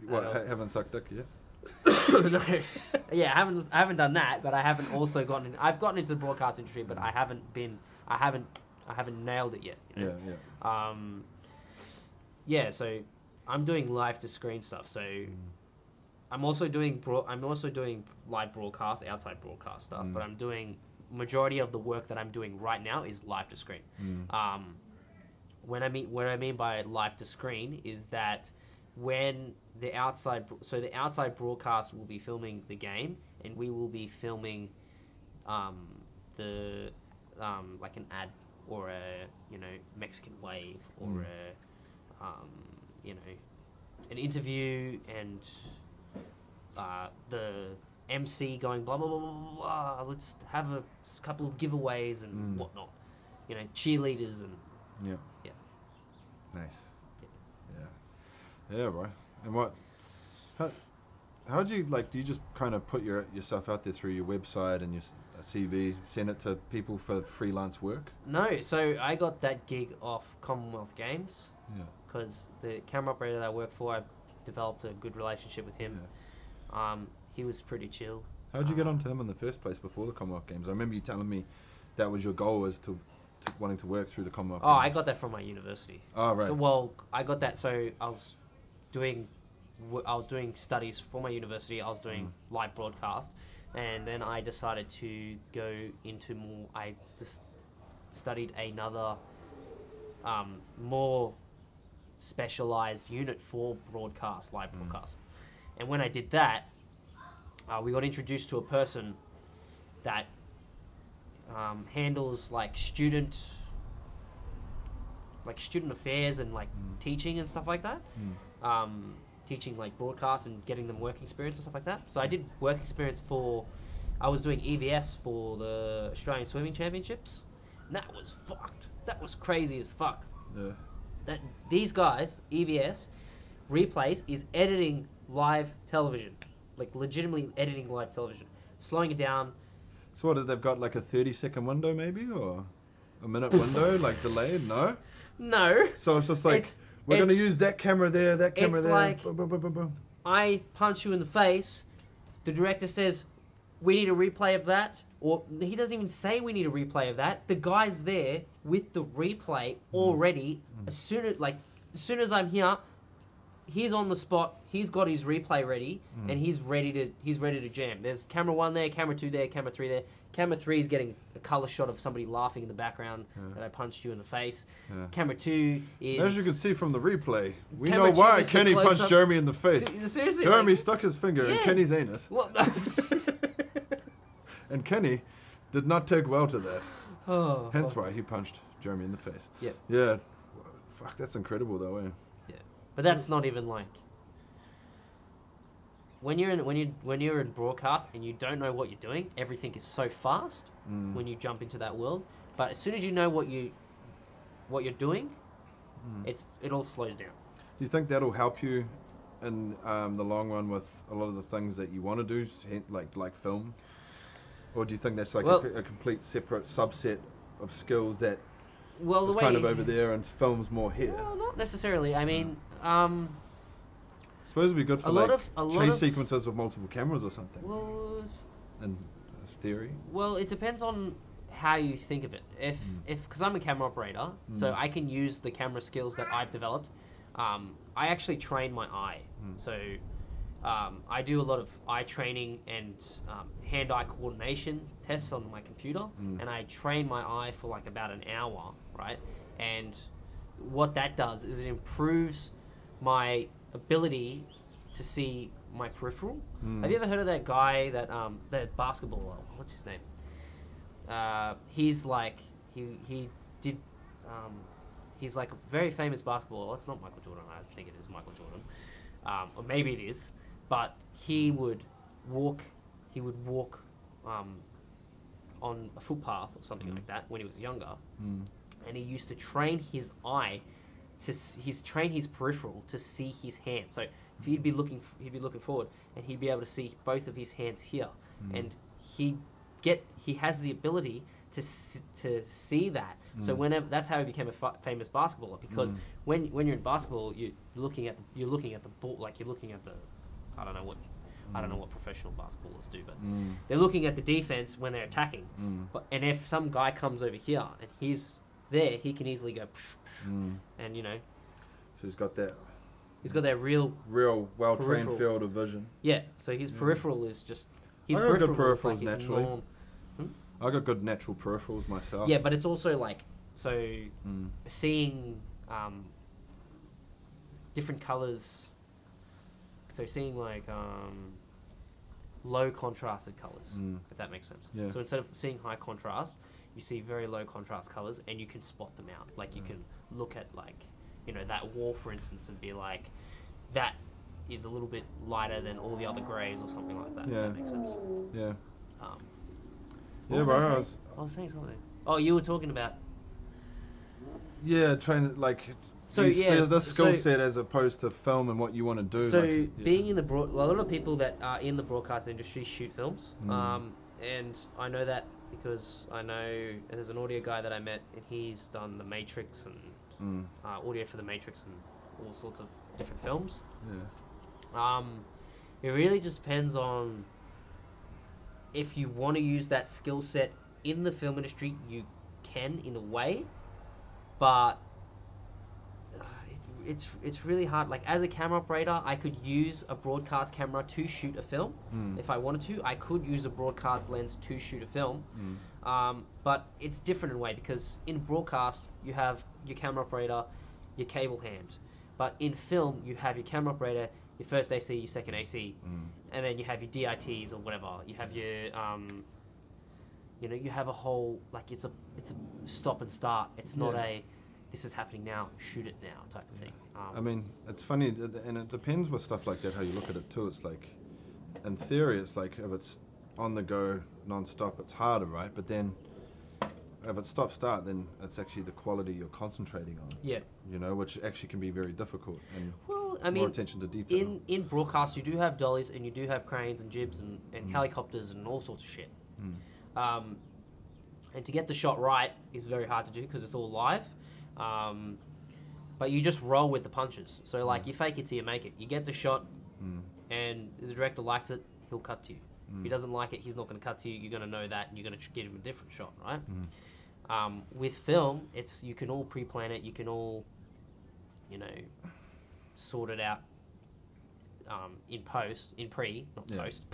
What? Haven't sucked dick yet? No. Yeah, I haven't done that, but I haven't also gotten in. I've gotten into the broadcast industry, but I haven't nailed it yet. Yeah, so I'm doing live to screen stuff. So I'm also doing live broadcast, outside broadcast stuff, but I'm doing majority of the work that I'm doing right now is live to screen. What I mean by live to screen is that when the outside broadcast will be filming the game, and we will be filming like an ad or a Mexican wave or an interview, and the MC going blah blah blah blah blah. Let's have a couple of giveaways and whatnot. Cheerleaders and yeah. Nice. Yeah, bro. And how do you do you just kind of put yourself out there through your website and your CV, send it to people for freelance work? No, so I got that gig off Commonwealth Games. Yeah. Because the camera operator that I work for, I developed a good relationship with him. Yeah. He was pretty chill. How did you get onto him in the first place before the Commonwealth Games? I remember you telling me that was your goal, was to wanting to work through the Commonwealth Games. I got that from my university. Oh, right. So, I got that. So I was doing studies for my university. I was doing live broadcast, and then I decided to go into more. I just studied another more specialized unit for broadcast, live broadcast. And when I did that, we got introduced to a person that handles student affairs and teaching and stuff like that. teaching like broadcast and getting them work experience and stuff like that. So I did work experience I was doing EVS for the Australian Swimming Championships. And that was fucked. That was crazy as fuck. Yeah. These guys, EVS, replays is editing live television. Like legitimately editing live television. Slowing it down. So what, they've got like a 30-second window maybe, or a minute window, like delayed? No? No. So it's just like, we're going to use that camera there, that camera there. Like, boom, boom, boom, boom, boom. I punch you in the face, the director says, we need a replay of that, or he doesn't even say we need a replay of that. The guy's there with the replay already. As soon as I'm here, he's on the spot. He's got his replay ready, and he's ready to jam. There's camera 1 there, camera 2 there, camera 3 there. Camera 3 is getting a color shot of somebody laughing in the background that I punched you in the face. Yeah. Camera 2 is... As you can see from the replay, we know why Kenny punched Jeremy in the face. Seriously? Jeremy stuck his finger in Kenny's anus. What? And Kenny did not take well to that. Hence why he punched Jeremy in the face. Yeah. Yeah. Fuck, that's incredible though, eh? Yeah. But that's not even like... When you're in broadcast and you don't know what you're doing, everything is so fast when you jump into that world. But as soon as you know what you're doing, it all slows down. Do you think that'll help you in the long run with a lot of the things that you want to do, like film? Or do you think that's like a complete separate subset of skills that is kind of over there and film's more here? Well, not necessarily. I mean, suppose it'd be good for chase sequences with multiple cameras or something. Well, in theory. Well, it depends on how you think of it. Because I'm a camera operator, so I can use the camera skills that I've developed. I actually train my eye. So I do a lot of eye training and hand-eye coordination tests on my computer, and I train my eye for like about an hour, right? And what that does is it improves my ability to see my peripheral. Have you ever heard of that guy that basketball? What's his name? He's like he's like a very famous basketballer. It's not Michael Jordan. I think it is Michael Jordan, or maybe it is. But he would walk on a footpath or something like that when he was younger, and he used to train his eye train his peripheral to see his hand. So if he'd be looking forward, and he'd be able to see both of his hands here, and he has the ability to see that. So that's how he became a famous basketballer, because when you're in basketball, you're looking at the ball, like you're looking at the I don't know what professional basketballers do, but they're looking at the defense when they're attacking. And if some guy comes over here and he's there, he can easily go, and you know. So he's got that real well-trained field of vision. Yeah. So his peripheral is just. I got good peripherals naturally. I got good natural peripherals myself. Yeah, but it's also like seeing different colors. So seeing like low contrasted colors, if that makes sense. Yeah. So instead of seeing high contrast, you see very low contrast colors, and you can spot them out. Like you can look at that wall, for instance, and be like, that is a little bit lighter than all the other greys or something like that. Yeah. If that makes sense. Yeah. I was saying something. Oh, you were talking about. Yeah, trying like. So the skill set as opposed to film and what you want to do. So being in a lot of people that are in the broadcast industry shoot films, and I know that because I know there's an audio guy that I met, and he's done The Matrix and audio for The Matrix and all sorts of different films. Yeah. It really just depends on if you want to use that skill set in the film industry. You can in a way, but. It's really hard. Like as a camera operator, I could use a broadcast camera to shoot a film. If I wanted to, I could use a broadcast lens to shoot a film. But it's different in a way, because in broadcast you have your camera operator, your cable hand. But in film you have your camera operator, your first AC, your second AC, and then you have your DITs or whatever. You have your you have a whole, like it's a stop and start. It's not this is happening now, shoot it now type of thing. I mean, it's funny, and it depends with stuff like that how you look at it too. It's like, in theory, it's like if it's on the go non-stop, it's harder, right? But then if it's stop-start, then it's actually the quality you're concentrating on. Yeah. You know, which actually can be very difficult, and I mean, more attention to detail. In broadcast, you do have dollies and you do have cranes and jibs and helicopters and all sorts of shit. And to get the shot right is very hard to do because it's all live. But you just roll with the punches. So like you fake it till you make it. You get the shot, and the director likes it, he'll cut to you. If he doesn't like it, he's not going to cut to you. You're going to know that, and you're going to give him a different shot, right? With film, it's you can all pre-plan it. You can all, you know, sort it out in post, in pre, not post.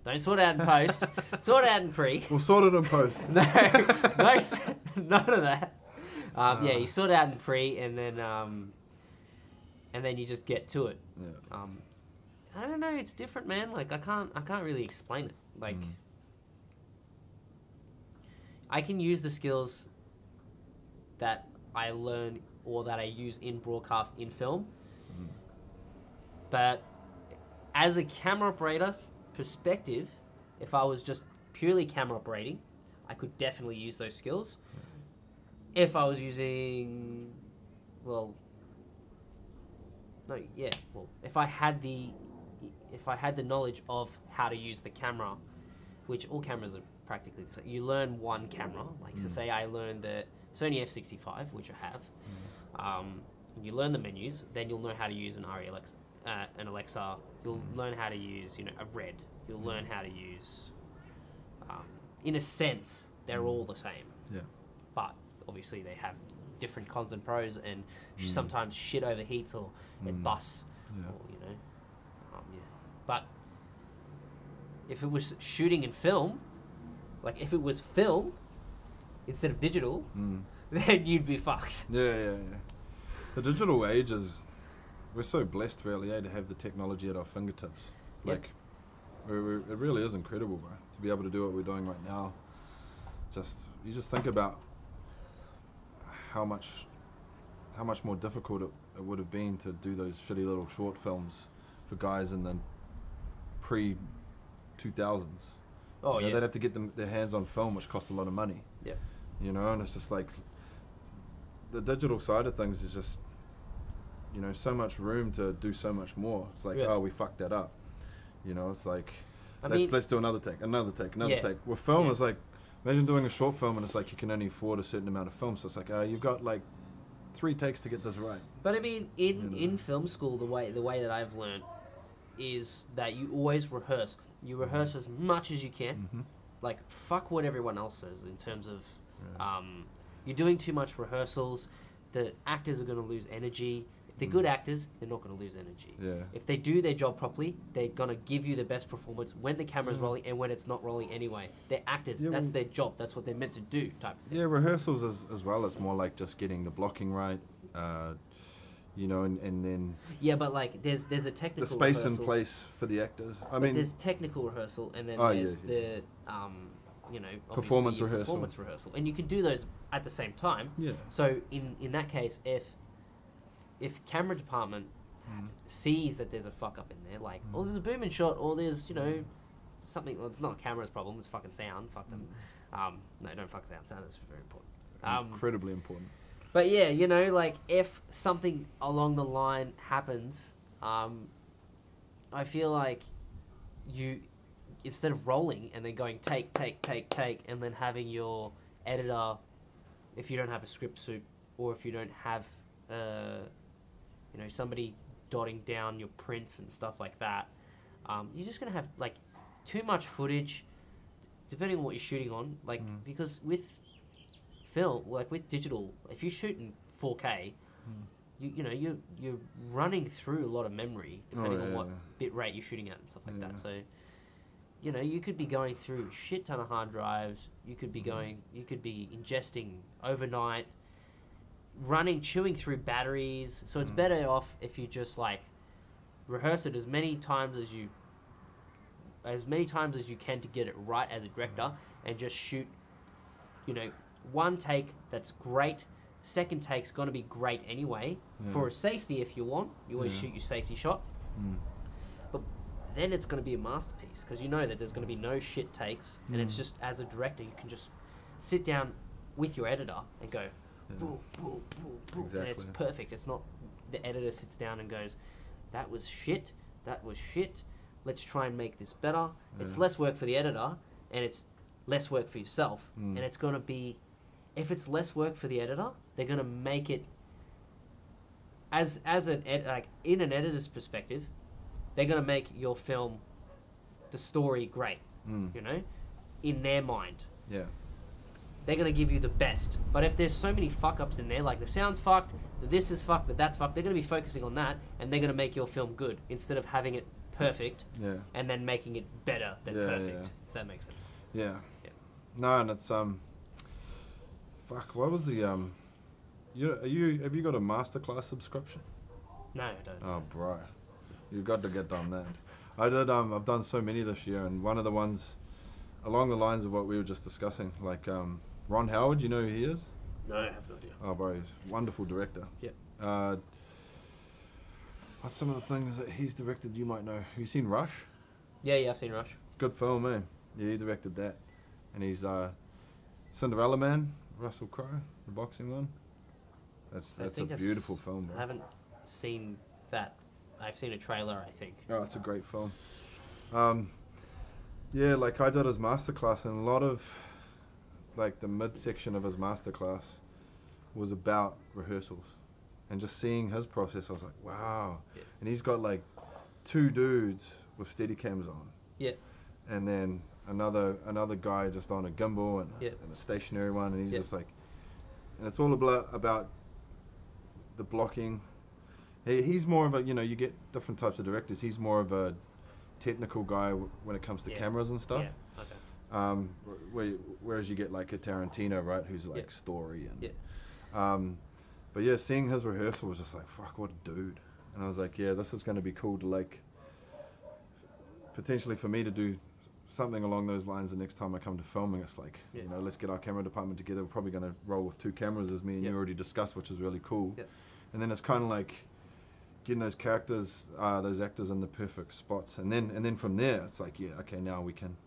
Don't sort it out in post. Sort it out in pre. We'll sort it in post. No, none of that. Yeah, you sort it out in pre, and then you just get to it. Yeah. I don't know. It's different, man. Like I can't really explain it. Like I can use the skills that I learn or that I use in broadcast in film, but as a camera operator's perspective, if I was just purely camera operating, I could definitely use those skills. If I was using, if I had the knowledge of how to use the camera, which all cameras are practically the same. You learn one camera, like so say I learned the Sony F65, which I have. You learn the menus, then you'll know how to use an Alexa. You'll learn how to use, a Red. You'll learn how to use, in a sense, they're all the same. Yeah. But obviously they have different cons and pros, and sometimes shit overheats or it busts, or, But if it was shooting in film, like if it was film instead of digital, then you'd be fucked. Yeah. The digital age is, we're so blessed really, to have the technology at our fingertips. Like, it really is incredible, bro, to be able to do what we're doing right now. You just think about how much more difficult it would have been to do those shitty little short films for guys in the pre-2000s. Oh, yeah. They'd have to get their hands on film, which costs a lot of money. Yeah. And it's just like, the digital side of things is just, so much room to do so much more. It's like, we fucked that up. It's like, let's do another take. With film, it's like, imagine doing a short film and it's like you can only afford a certain amount of film. So it's like, you've got like 3 takes to get this right. But I mean, in film school, the way that I've learned is that you always rehearse. You rehearse as much as you can. Like, fuck what everyone else says in terms of, you're doing too much rehearsals. The actors are going to lose energy. If they're good actors, they're not going to lose energy. Yeah. If they do their job properly, they're going to give you the best performance when the camera's rolling and when it's not rolling anyway. They're actors. That's their job. That's what they're meant to do, type of thing. Yeah, rehearsals as well. It's more like just getting the blocking right, and then... Yeah, but like, there's a technical the space rehearsal. In place for the actors. There's technical rehearsal, and then there's the... performance rehearsal. Performance rehearsal, and you can do those at the same time. Yeah. So in that case, if camera department sees that there's a fuck up in there, like there's a boom in shot, or there's something. Well, it's not a camera's problem. It's fucking sound. Fuck them. No, don't fuck sound. Sound is very important. Incredibly important. But yeah, like if something along the line happens, I feel like you. Instead of rolling and then going take, and then having your editor, if you don't have a script soup, or if you don't have, somebody dotting down your prints and stuff like that, you're just gonna have like too much footage, depending on what you're shooting on. Like because with film, like with digital, if you shoot in 4K, you're running through a lot of memory depending on what bit rate you're shooting at and stuff like that. So. You could be going through a shit ton of hard drives. You could be ingesting overnight, chewing through batteries. So it's better off if you just like rehearse it as many times as you can to get it right as a director, and just shoot, one take that's great, second take's gonna be great anyway. For a safety, if you want, you always shoot your safety shot. But then it's gonna be a masterpiece because you know that there's gonna be no shit takes, and it's just as a director, you can just sit down with your editor and go, boom, boom, boom, boom, and it's perfect. It's not the editor sits down and goes, that was shit, that was shit. Let's try and make this better. It's less work for the editor, and it's less work for yourself, and it's gonna be. If it's less work for the editor, they're gonna make it as like in an editor's perspective, they're gonna make your film, the story great. You know, in their mind. Yeah. They're gonna give you the best. But if there's so many fuck ups in there, like the sound's fucked, the this is fucked, the that's fucked, they're gonna be focusing on that, and they're gonna make your film good instead of having it perfect and then making it better than perfect. If that makes sense. Yeah. No, and it's fuck. What was the have you got a masterclass subscription? No, I don't. Oh, bro, you've got to get on that. I did. I've done so many this year, and one of the ones along the lines of what we were just discussing, like Ron Howard. You know who he is? No, I have no idea. Oh, bro, he's a wonderful director. Yeah. What's some of the things that he's directed you might know? Have you seen Rush? Yeah, I've seen Rush. Good film, eh? Yeah, he directed that. And he's Cinderella Man, Russell Crowe, the boxing one. That's a beautiful film, bro. I haven't seen that. I've seen a trailer, I think. Oh, it's a great film. Yeah, like I did his masterclass, and a lot of like the midsection of his masterclass was about rehearsals. And just seeing his process, I was like, wow. Yeah. And he's got like 2 dudes with steady cams on. Yeah. And then another guy just on a gimbal and a stationary one, and he's just like, and it's all about the blocking. He's more of a, you get different types of directors. He's more of a technical guy when it comes to cameras and stuff. Yeah. Okay. Whereas you get like a Tarantino, right, who's like story and. But yeah, seeing his rehearsal was just like, fuck, what a dude. And I was like, yeah, this is going to be cool to like, potentially for me to do something along those lines the next time I come to filming. It's like, let's get our camera department together. We're probably going to roll with 2 cameras as me and you already discussed, which is really cool. And then it's kind of like getting those characters, those actors in the perfect spots. And then from there, it's like, okay, now we can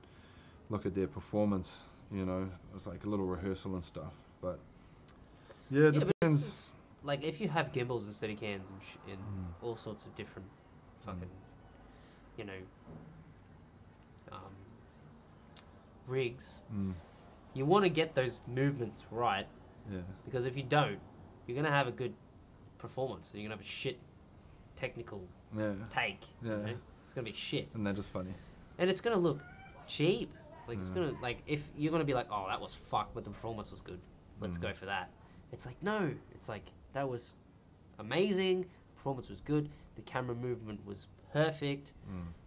look at their performance, It's like a little rehearsal and stuff. But yeah, it depends. Like if you have gimbals and Steadicams and all sorts of different fucking, rigs, you want to get those movements right. Yeah. Because if you don't, you're gonna have a good performance. You're gonna have a shit technical take. Yeah. It's gonna be shit. And they're just funny. And it's gonna look cheap. Like it's gonna if you're gonna be like, oh, that was fucked, but the performance was good. Let's go for that. It's like, no. It's like, that was amazing. Performance was good. The camera movement was perfect.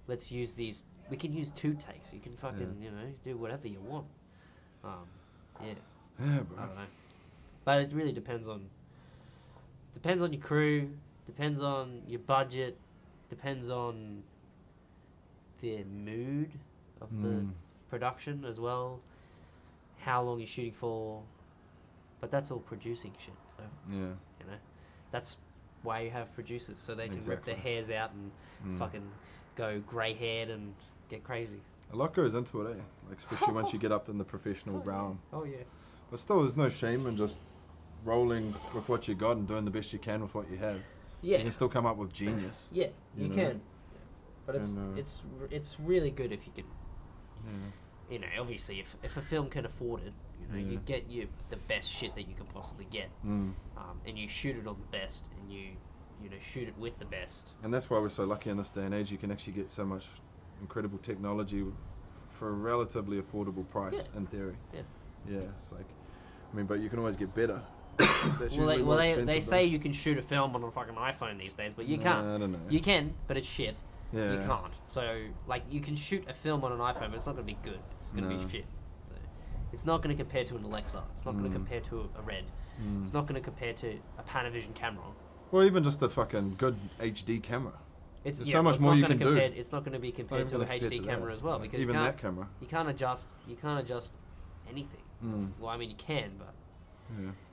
Let's use these. We can use 2 takes. You can fucking, do whatever you want. Yeah, bro. I don't know. But it really depends on your crew, depends on your budget, depends on the mood of the production as well, how long you're shooting for. But that's all producing shit. So that's why you have producers, so they can rip their hairs out and fucking go grey haired and get crazy. A lot goes into it, eh? Like especially once you get up in the professional realm. Oh yeah. But still, there's no shame in just rolling with what you got and doing the best you can with what you have. Yeah. You can still come up with genius. Yeah, you can. But it's really good if you can. Obviously, if a film can afford it, you get the best shit that you can possibly get, and you shoot it on the best, and you shoot it with the best. And that's why we're so lucky in this day and age. You can actually get so much incredible technology for a relatively affordable price, in theory. Yeah, it's like, but you can always get better. They say you can shoot a film on a fucking iPhone these days, but you can't. I don't know. You can, but it's shit. Yeah. You can't. So, like, you can shoot a film on an iPhone, but it's not going to be good. It's going to be shit. So, it's not going to compare to an Alexa. It's not going to compare to a Red. It's not going to compare to a Panavision camera. Well, even just a fucking good HD camera. There's so much more you can do. It's not going to be compared to a HD camera as well, because even that camera. You can't adjust anything. Well, I mean, you can, but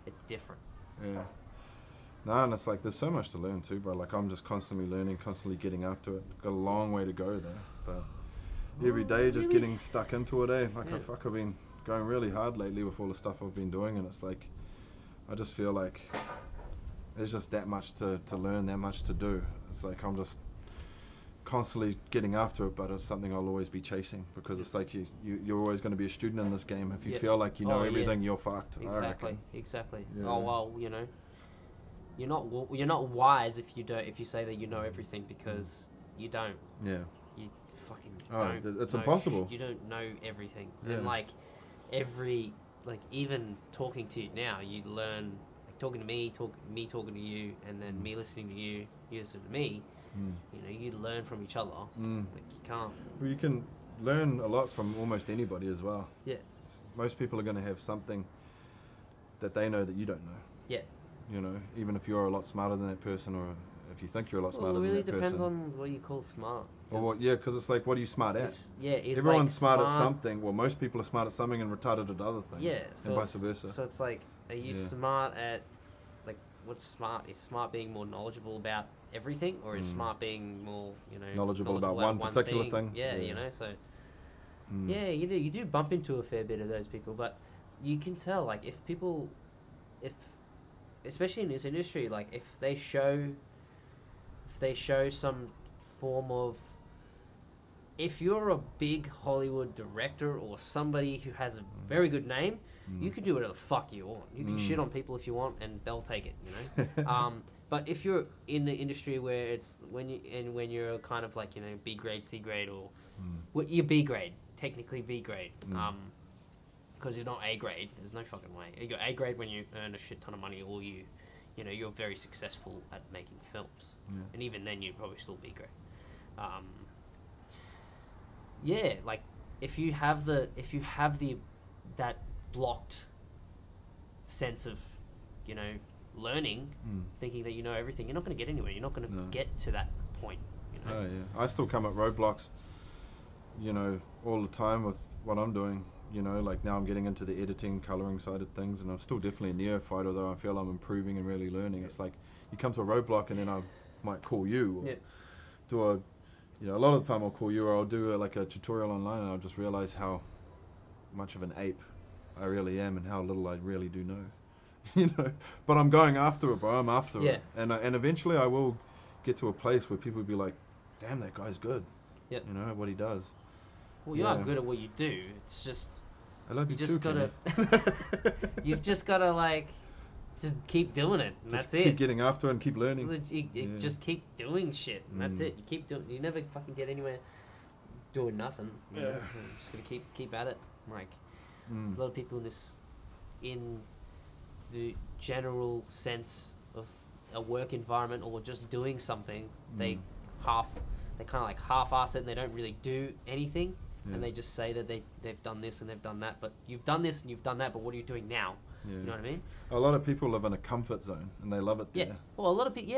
it's different. Yeah. No, and it's like there's so much to learn too, bro. Like I'm just constantly learning, constantly getting after it. Got a long way to go there, but every day just getting stuck into it, eh? Like I've been going really hard lately with all the stuff I've been doing, and it's like I just feel like there's just that much to learn, that much to do. It's like I'm just constantly getting after it, but it's something I'll always be chasing, because it's like you're always going to be a student in this game. If you feel like you know everything, you're fucked. Exactly. Yeah. Oh well, you know, you're not wise if you say that you know everything, because you don't. Yeah. You fucking don't. It's impossible. You don't know everything, Yeah. and like even talking to you now, you learn. Like talking to me, talking to you, and then me listening to you, you listen to me. You know, you learn from each other. Like you can't. Well, you can learn a lot from almost anybody as well. Yeah. Most people are going to have something that they know that you don't know. Yeah. You know, even if you're a lot smarter than that person, or if you think you're a lot smarter than that person. It really depends on what you call smart. Well, because it's like, what are you smart at? like Everyone's smart at something. Well, most people are smart at something and retarded at other things. Yeah. And vice versa. So it's like, are you smart at, like, what's smart? Is smart being more knowledgeable about everything, or is smart being more, you know, knowledgeable about one particular thing? Yeah, you know, so yeah, you do bump into a fair bit of those people, but you can tell, like, if especially in this industry, like if they show some form of, if you're a big Hollywood director or somebody who has a very good name, you can do whatever the fuck you want. You can shit on people if you want, and they'll take it, you know. But if you're in the industry where it's when you're kind of like, you know, B grade, C grade, or you're B grade, technically B grade, because you're not A grade. There's no fucking way. You're A grade when you earn a shit ton of money, or you know, you're very successful at making films, and even then you're probably still B grade. Yeah, like if you have that blocked sense of, you know, learning, thinking that you know everything, you're not going to get anywhere. You're not going to get to that point, you know. Oh yeah, I still come at roadblocks, you know, all the time with what I'm doing. You know, like now I'm getting into the editing, coloring side of things, and I'm still definitely a neophyte, although I feel I'm improving and really learning. It's like you come to a roadblock, and then I might call you, or do a, you know, a lot of the time I'll call you, or I'll do like a tutorial online, and I'll just realize how much of an ape I really am, and how little I really do know. You know, but I'm going after it, bro. I'm after it, and eventually I will get to a place where people will be like, "Damn, that guy's good." You know what he does. Well, you are good at what you do. It's just I love you just too, gotta. You've just gotta like, just keep doing it. And just that's keep it. getting after it and keep learning. Just keep doing shit, and that's it. You keep doing. You never fucking get anywhere doing nothing. You know? You're just gonna keep at it. Like, there's a lot of people in the general sense of a work environment or just doing something. They kind of like half-ass it, and they don't really do anything. And they just say that they've done this and they've done that, but you've done this and you've done that, but what are you doing now? You know what I mean? A lot of people live in a comfort zone and they love it there. Yeah. Well, a lot of people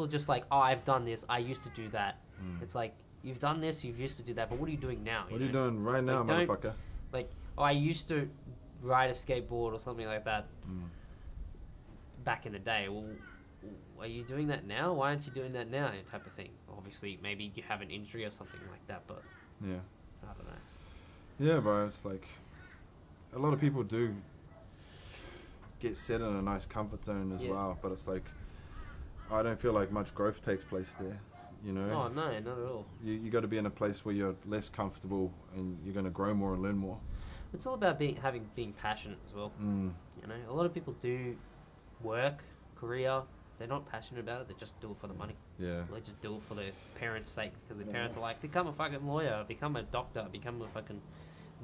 are just like, oh, I've done this, I used to do that. It's like, you've done this, you've used to do that, but what are you doing now? What are you doing right now, motherfucker? Like, oh, I used to ride a skateboard or something like that back in the day. Well, are you doing that now? Why aren't you doing that now? Type of thing. Obviously, maybe you have an injury or something like that, but I don't know. Yeah, bro, it's like a lot of people do get set in a nice comfort zone as well, but it's like I don't feel like much growth takes place there, you know? Oh, no, not at all. You got to be in a place where you're less comfortable and you're going to grow more and learn more. It's all about being passionate as well. You know, a lot of people do work, career, they're not passionate about it, they just do it for the money. Yeah. They just do it for their parents' sake, because their parents are like, become a fucking lawyer, become a doctor, become a fucking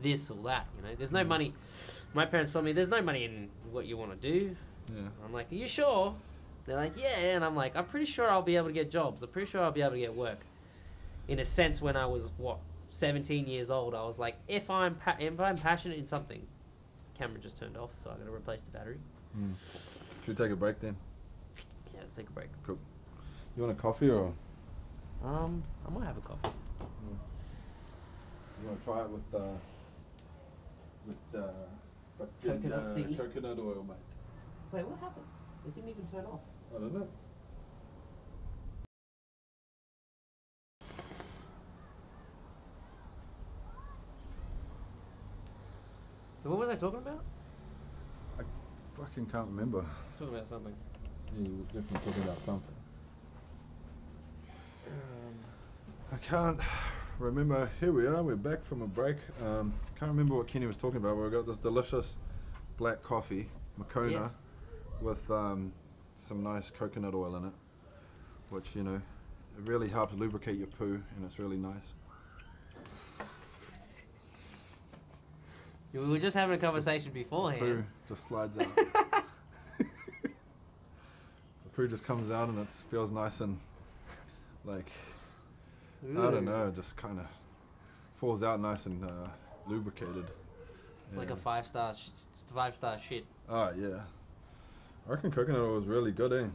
this or that, you know? There's no money. My parents told me, there's no money in what you want to do. Yeah. I'm like, are you sure? They're like, yeah, and I'm like, I'm pretty sure I'll be able to get jobs. I'm pretty sure I'll be able to get work. In a sense, when I was, 17 years old, I was like, if I'm passionate in something, camera just turned off, so I got to replace the battery. Should we take a break then? Yeah, let's take a break. Cool. You want a coffee or? I might have a coffee. You want to try it with coconut thingy? coconut oil, mate? Wait, what happened? It didn't even turn off. I don't know. What was I talking about? I fucking can't remember. I was talking about something. Yeah, you were definitely talking about something. I can't remember. Here we are. We're back from a break. Can't remember what Kenny was talking about. We've got this delicious black coffee, Moccona, Yes. with some nice coconut oil in it, which, you know, it really helps lubricate your poo, and it's really nice. We were just having a conversation beforehand. Poo just slides out. The poo just comes out, and it feels nice and like, Ooh. I don't know, just kind of falls out nice and lubricated. It's like a 5-star shit. Oh yeah, I reckon coconut oil is really good, eh?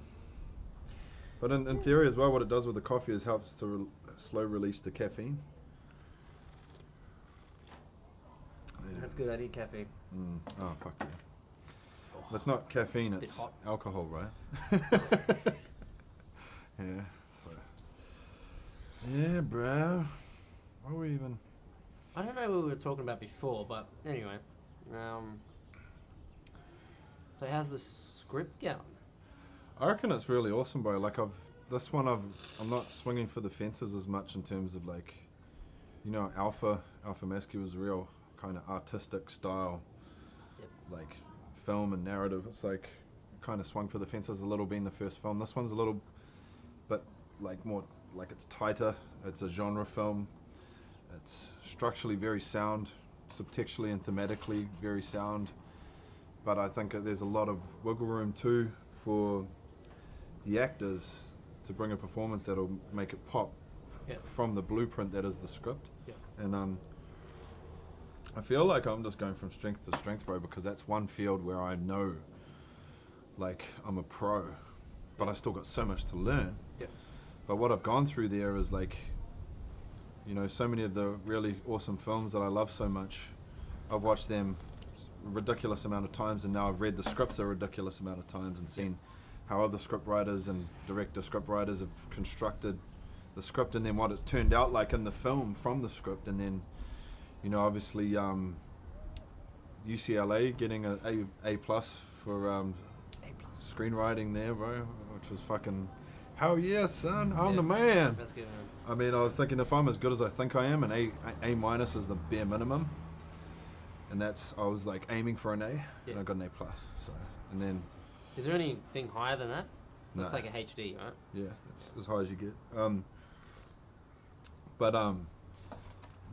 But in theory as well, what it does with the coffee is helps to slow release the caffeine. Yeah. That's good. I need caffeine. Oh fuck yeah! But it's not caffeine; It's a bit it's hot. alcohol, right? Yeah. So. Yeah, bro. What were we even? I don't know what we were talking about before, but anyway. So how's the script going? I reckon it's really awesome, bro. Like I'm not swinging for the fences as much in terms of like, you know, Alpha Mascu was a real kind of artistic style, Yep. like film and narrative. It's like kind of swung for the fences a little being the first film. This one's a little bit like more like it's tighter. It's a genre film. It's structurally very sound, subtextually and thematically very sound. But I think there's a lot of wiggle room too for the actors to bring a performance that'll make it pop from the blueprint that is the script. Yeah. And I feel like I'm just going from strength to strength, bro, because that's one field where I know, like, I'm a pro, but I still got so much to learn. Yeah. But what I've gone through there is like, you know, so many of the really awesome films that I love so much, I've watched them a ridiculous amount of times, and now I've read the scripts a ridiculous amount of times and seen how other script writers and director script writers have constructed the script and then what it's turned out like in the film from the script. And then, you know, obviously UCLA getting A plus for screenwriting there, bro, which was fucking hell yeah, son. I'm the man. That's good, man. I mean, I was thinking if I'm as good as I think I am, an A minus is the bare minimum, and I was like aiming for an A, and I got an A plus. So, and then Is there anything higher than that? That's No. like a HD, right? yeah, it's as high as you get.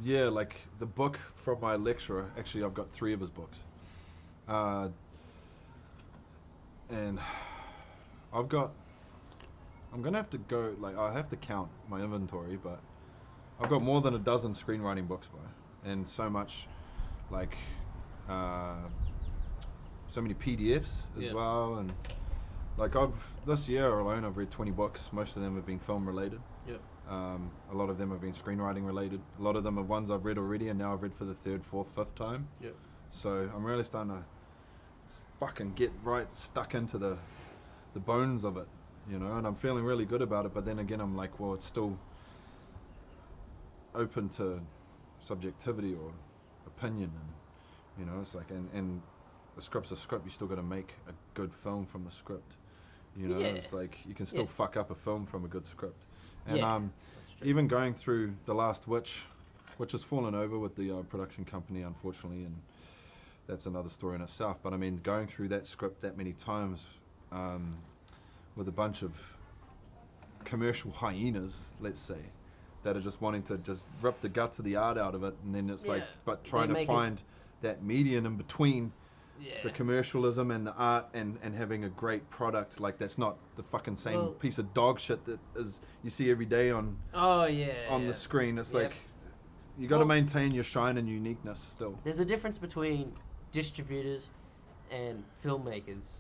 Yeah, like the book from my lecturer. Actually, I've got 3 of his books, and I'm gonna have to go. Like, I have to count my inventory, but I've got more than a dozen screenwriting books, bro, and so much, like, so many PDFs as well, and like this year alone I've read 20 books. Most of them have been film related. Yep. A lot of them have been screenwriting related. A lot of them are ones I've read already, and now I've read for the 3rd, 4th, 5th time. Yep. So I'm really starting to fucking get stuck into the bones of it, you know, and I'm feeling really good about it. But then again, I'm like, well, it's still open to subjectivity or opinion, and you know, it's like, and a script's a script. You still got to make a good film from the script, you know. It's like you can still fuck up a film from a good script. And even going through The Last Witch, which has fallen over with the production company, unfortunately, and that's another story in itself. But I mean, going through that script that many times with a bunch of commercial hyenas, let's say, that are just wanting to just rip the guts of the art out of it, and then it's like, but trying to find that median in between the commercialism and the art, and having a great product, like that's not the fucking same piece of dog shit that is you see every day on the screen. It's like you got to maintain your shine and uniqueness still. There's a difference between distributors and filmmakers.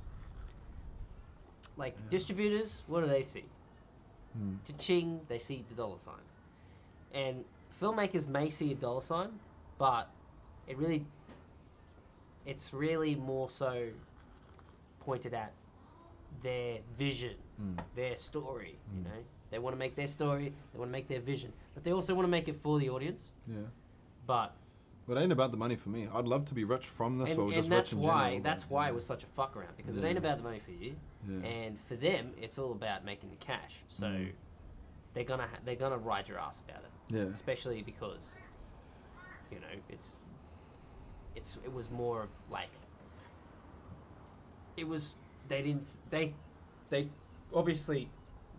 Like distributors, what do they see? Cha-ching, they see the dollar sign. And filmmakers may see a dollar sign, but it's really more so pointed at their vision, their story. You know, they want to make their story, they want to make their vision, but they also want to make it for the audience. Yeah. But it ain't about the money for me. I'd love to be rich from this, or just rich in general. That's why it was such a fuck around, because it ain't about the money for you, and for them, it's all about making the cash. So they're gonna ride your ass about it. Yeah. Especially because, you know, it was more of like, it was, they obviously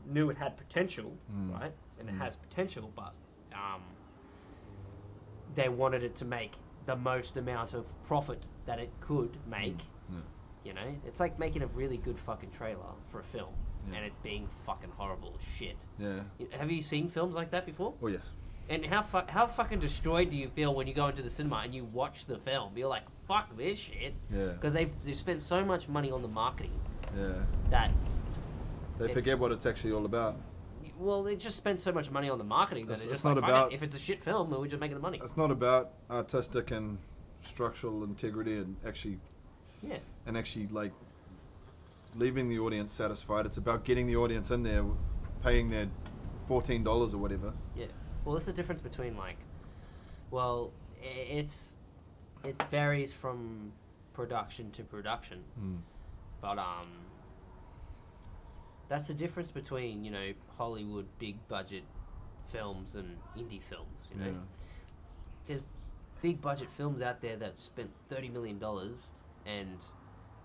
knew it had potential, right? And it has potential, but they wanted it to make the most amount of profit that it could make. You know, it's like making a really good fucking trailer for a film and it being fucking horrible as shit. Yeah. Have you seen films like that before? Oh yes. And how fucking destroyed do you feel when you go into the cinema and you watch the film? You're like, fuck this shit. Yeah. Because they've spent so much money on the marketing. Yeah. That they forget what it's actually all about. Well, they just spend so much money on the marketing that it's just not like, about. If it's a shit film, then we're just making the money. It's not about artistic and structural integrity and actually. Yeah. And actually, like, leaving the audience satisfied. It's about getting the audience in there, paying their $14 or whatever. Yeah. Well, there's a difference between, like, well, it varies from production to production, but that's the difference between, you know, Hollywood big budget films and indie films. You know, there's big budget films out there that spent $30 million and,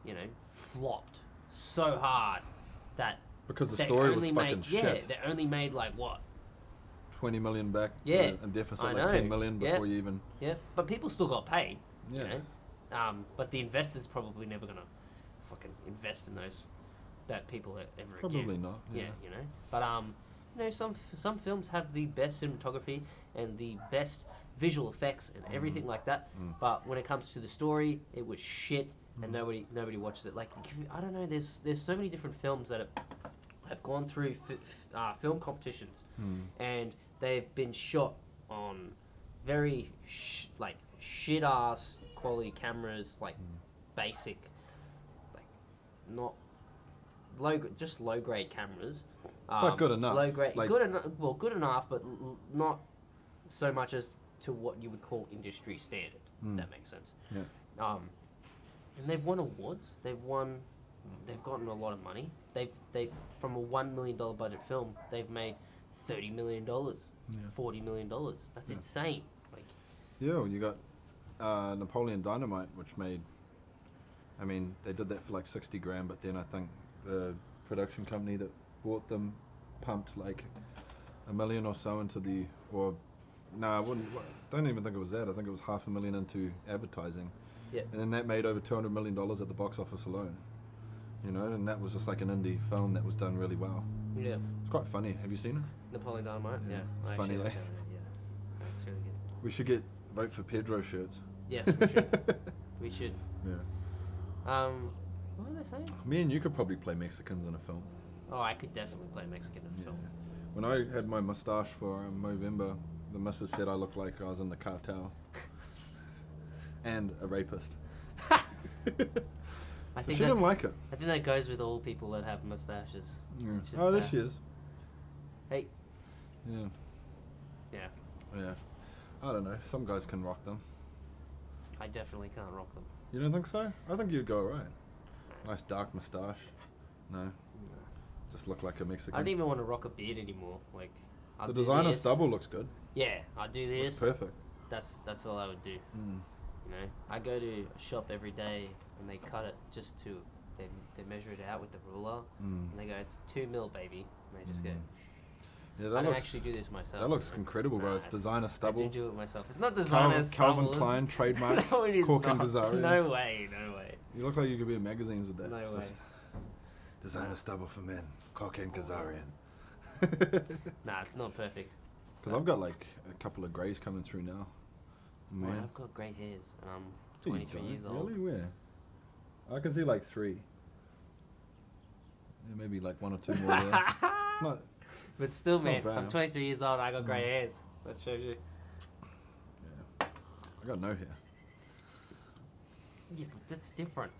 you know, flopped so hard that because the story was fucking shit. Yeah, they only made like what? 20 million back. Yeah, and deficit like 10 million before you even. Yeah, but people still got paid. Yeah. You know? But the investors probably never gonna fucking invest in those that people ever probably again. Not. Yeah, you know. But you know, some films have the best cinematography and the best visual effects and everything like that. But when it comes to the story, it was shit, and nobody watches it. Like, I don't know. There's so many different films that have gone through film competitions, and they've been shot on very shit ass quality cameras, like basic, like not just low grade cameras. But good enough. Low grade, like, good enough, but not so much as to what you would call industry standard. If that makes sense. Yeah. And they've won awards. They've gotten a lot of money. They from a $1 million budget film, they've made $30 million, $40 million. That's insane. Like, yeah, well, you got Napoleon Dynamite, which made. I mean, they did that for like 60 grand, but then I think the production company that bought them pumped like $1 million or so into the I don't even think it was that. I think it was $500,000 into advertising. Yeah. And then that made over $200 million at the box office alone. You know, and that was just like an indie film that was done really well. Yeah. It's quite funny. Have you seen it? Napoleon Dynamite? Yeah. It's funny, like. Yeah. That's really good. We should vote for Pedro shirts. Yes, we should. We should. Yeah. What were they saying? Me and you could probably play Mexicans in a film. Oh, I could definitely play Mexican in a film. When I had my mustache for Movember, the missus said I looked like I was in the cartel. And a rapist. I think she didn't like it. I think that goes with all people that have mustaches. Yeah. Oh, there she is. Hey. Yeah. Yeah. Yeah. I don't know. Some guys can rock them. I definitely can't rock them. You don't think so? I think you'd go alright. Nice dark moustache. No. Just look like a Mexican. I don't even want to rock a beard anymore. Like, the designer stubble looks good. Yeah, I do this. Looks perfect. That's all I would do. You know, I go to a shop every day and they cut it just to they measure it out with the ruler and they go, it's 2 mil, baby, and they just go. Yeah, that I don't actually do this myself. That looks incredible, bro. It's designer stubble. I do it myself. It's not designer stubble. Calvin Klein trademark. No, it is Kourken not. Ghazarian. No way. You look like you could be in magazines with that. No way. Designer stubble for men. Kourken Ghazarian. Nah, it's not perfect. Because I've got like a couple of greys coming through now. Man. Well, I've got grey hairs and I'm 23 years old. Really? Where? I can see like 3. Yeah, maybe like 1 or 2 more there. It's not. But still, man, I'm 23 years old and I got grey hairs. That shows you. Yeah. I got no hair. Yeah, but that's different.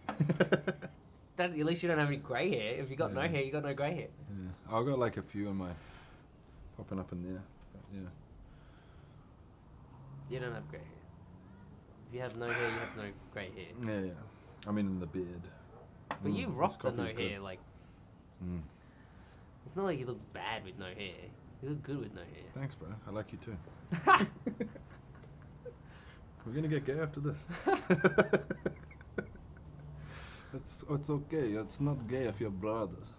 at least you don't have any grey hair. If you got no hair, you got no grey hair. Yeah, I've got like a few in my popping up in there. But yeah. You don't have grey hair. If you have no hair, you have no grey hair. Yeah, yeah. I mean, in the beard. But you rock the no hair, like. Mm. It's not like you look bad with no hair. You look good with no hair. Thanks, bro. I like you too. We're gonna get gay after this. It's okay. It's not gay if you're brothers.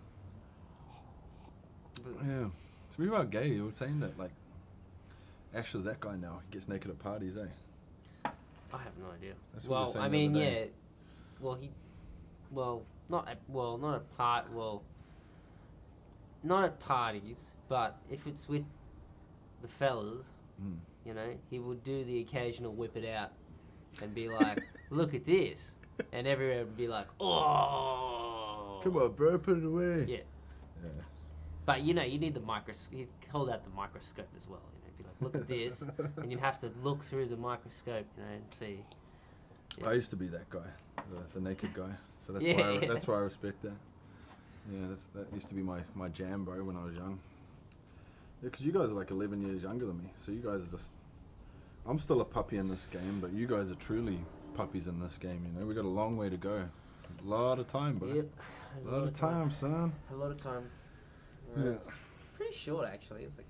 But Yeah. Speaking about gay, you were saying that like Ash is that guy now. He gets naked at parties, eh? I have no idea. That's what you were Well, saying I the mean, other yeah. day. Not at parties, but if it's with the fellas, you know, he would do the occasional whip it out and be like, "Look at this," and everyone would be like, "Oh, Come on, bro, put it away. yeah." Yeah. But you know, you need the microscope. He'd hold out the microscope as well. You know, be like, "Look at this," and you'd have to look through the microscope, you know, and see. Yeah. I used to be that guy, the naked guy. So that's Yeah. that's why I respect that. Yeah, that used to be my jam, bro, when I was young. Yeah, because you guys are like 11 years younger than me, so you guys are just. I'm still a puppy in this game, but you guys are truly puppies in this game. You know, we got a long way to go. A lot of time, bro. Yep. A lot of time, son. A lot of time. Yeah. It's pretty short, actually. It's like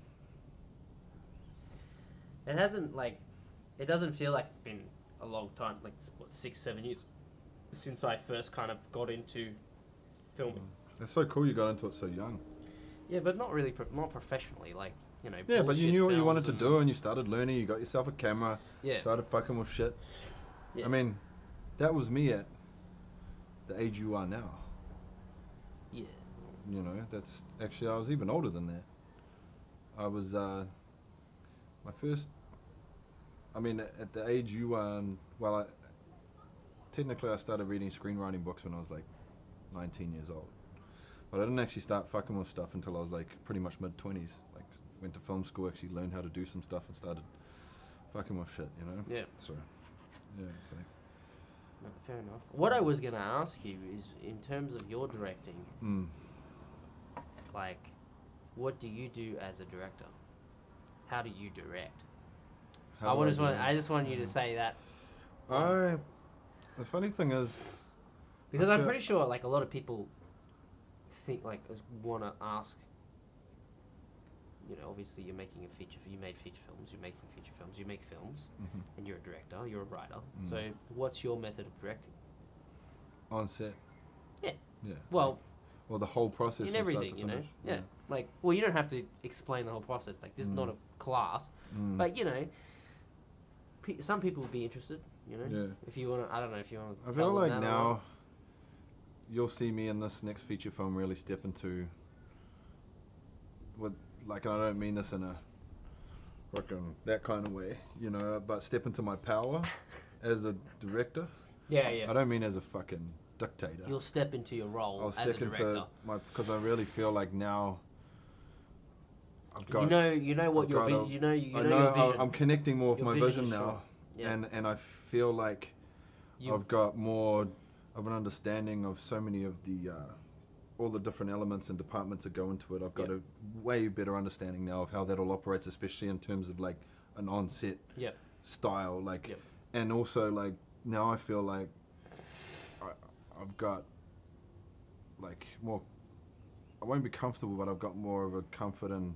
it hasn't like it doesn't feel like it's been a long time. Like what, 6-7 years since I first kind of got into filming. It's so cool you got into it so young. Yeah, but not really, not professionally. Like, you know. Yeah, but you bullshit knew what you films wanted to do, and you started learning. You got yourself a camera. Yeah. Started fucking with shit. Yeah. I mean, that was me at the age you are now. Yeah. You know, that's actually I was even older than that. I was my first. I mean, at the age you are, well, technically I started reading screenwriting books when I was like 19 years old. But I didn't actually start fucking with stuff until I was like pretty much mid-20s. Like, went to film school, actually learned how to do some stuff and started fucking with shit, you know? Yeah. So, yeah, it's like... No, fair enough. What I was going to ask you is, in terms of your directing, like, what do you do as a director? How do you direct? I just want you to say that. The funny thing is... Because I'm pretty sure, like, a lot of people think, like, want to ask, you know, obviously you're making a feature, you made feature films, you're making feature films, you make films, and you're a director, you're a writer. So what's your method of directing? On set. Yeah. Yeah. Well, the whole process in from start everything, to you know? finish. Yeah. Like, well, you don't have to explain the whole process. Like, this is not a class. But, you know, some people would be interested, you know? Yeah. If you want to, I don't know if you want to I feel like now you'll see me in this next feature film really step into what, like, I don't mean this in a fucking that kind of way, you know, but step into my power as a director. Yeah, yeah. I don't mean as a fucking dictator. You'll step into your role I'll as a step director. into my, because I really feel like now I've got. You know what your you know your vision. I'm connecting more with Your my vision vision is now, strong. Yeah. and I feel like I've got more of an understanding of so many of the all the different elements and departments that go into it. I've got a way better understanding now of how that all operates, especially in terms of like an on-set style, like, and also like now I feel like I've got like more. I won't be comfortable, but I've got more of a comfort in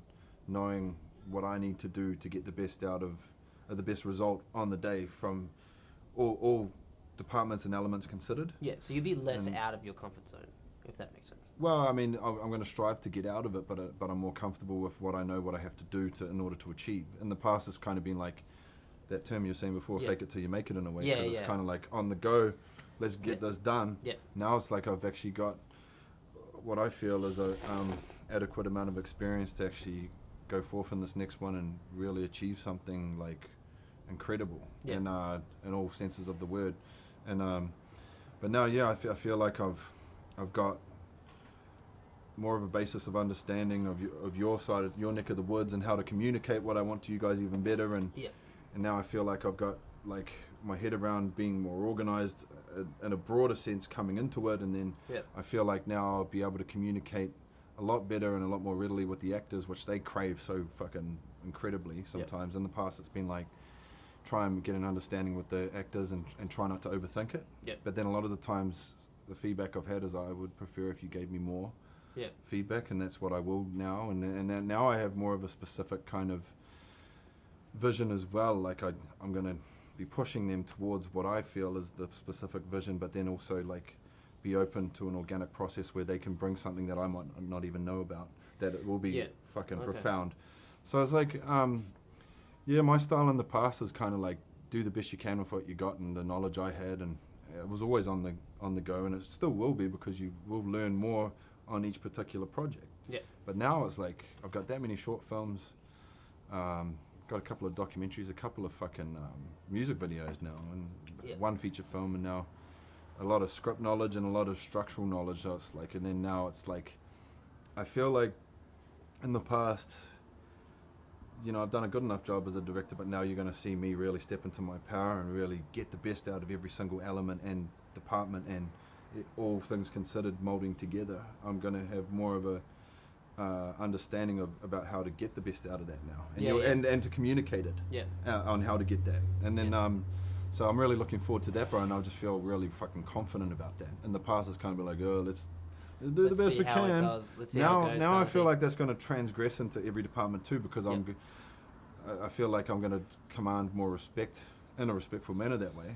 knowing what I need to do to get the best out of the best result on the day from all departments and elements considered. Yeah, so you'd be less out of your comfort zone, if that makes sense. Well, I mean, I'm going to strive to get out of it, but I'm more comfortable with what I know, what I have to do in order to achieve. In the past, it's kind of been like that term you were saying before, fake it till you make it in a way, because it's kind of like on the go, let's get this done. Yeah. Now it's like I've actually got what I feel is a adequate amount of experience to actually go forth in this next one and really achieve something like incredible in all senses of the word. And but now, I feel like I've got more of a basis of understanding of your side, of your neck of the woods, and how to communicate what I want to you guys even better. And now I feel like I've got like my head around being more organized in a broader sense coming into it, and then I feel like now I'll be able to communicate a lot better and a lot more readily with the actors, which they crave so fucking incredibly sometimes. In the past it's been like try and get an understanding with the actors and try not to overthink it. But then a lot of the times the feedback I've had is I would prefer if you gave me more feedback, and that's what I will now. And then now I have more of a specific kind of vision as well. Like I'm going to be pushing them towards what I feel is the specific vision, but then also like be open to an organic process where they can bring something that I might not even know about, that it will be fucking profound. So it's like, my style in the past is kind of like do the best you can with what you got and the knowledge I had, and it was always on the go, and it still will be because you will learn more on each particular project. But now it's like I've got that many short films, got a couple of documentaries, a couple of fucking music videos now, and one feature film, and now a lot of script knowledge and a lot of structural knowledge. So it's like, and then now it's like I feel like in the past, I've done a good enough job as a director, but now you're going to see me really step into my power and really get the best out of every single element and department, and all things considered molding together. I'm going to have more of a understanding about how to get the best out of that now, and and to communicate it on how to get that. And then so I'm really looking forward to that, bro, and I just feel really fucking confident about that. In the past it's kind of been like, let's do the best we can. Now I feel like that's going to transgress into every department too, because I feel like I'm going to command more respect in a respectful manner that way.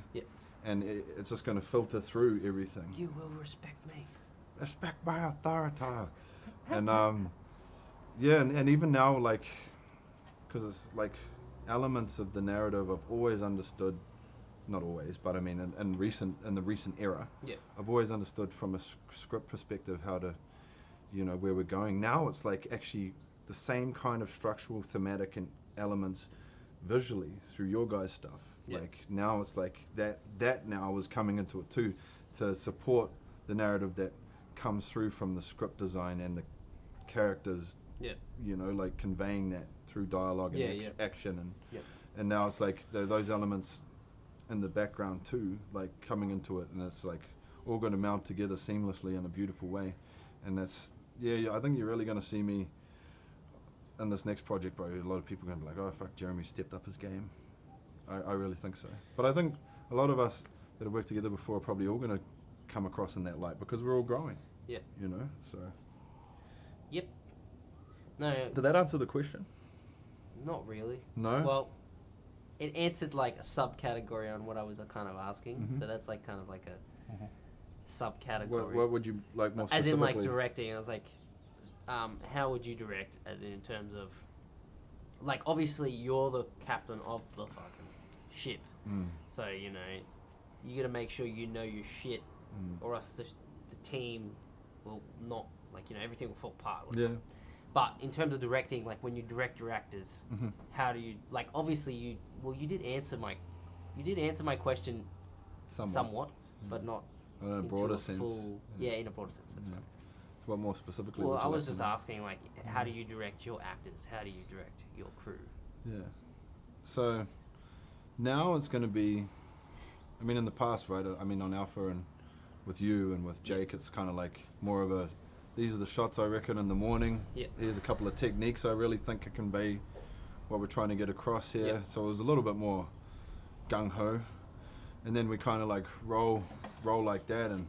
And it's just going to filter through everything. You will respect me. Respect my authority. And and even now, like, because it's like elements of the narrative I've always understood, not always, but I mean in the recent era, I've always understood from a script perspective how to, where we're going. Now it's like actually the same kind of structural, thematic and elements visually through your guys' stuff. Like now it's like that now is coming into it too, to support the narrative that comes through from the script design and the characters, like conveying that through dialogue and action, and now it's like those elements in the background too, like coming into it, and it's like all going to mount together seamlessly in a beautiful way. And that's I think you're really going to see me in this next project, bro. A lot of people are going to be like, oh fuck, Jeremy stepped up his game. I really think so. But I think a lot of us that have worked together before are probably all going to come across in that light because we're all growing. So. No. Did that answer the question? Not really. No? Well, it answered like a subcategory on what I was kind of asking. So that's like kind of like a subcategory. What would you like more specifically? As in like directing. I was like, how would you direct as in terms of, like, obviously you're the captain of the fucking ship. So, you got to make sure you know your shit, or else the team will not, like, everything will fall apart. But in terms of directing, like when you direct your actors, how do you, like, obviously you did answer my question somewhat, but not in a broader sense. In a broader sense, that's right. What more specifically? Well, I was just asking, like, how do you direct your actors? How do you direct your crew? So now it's going to be, I mean, in the past, right? I mean, on Alpha and with you and with Jake, it's kind of like more of a, these are the shots I reckon in the morning. Here's a couple of techniques I really think can convey what we're trying to get across here. So it was a little bit more gung-ho. And then we kind of like roll like that, and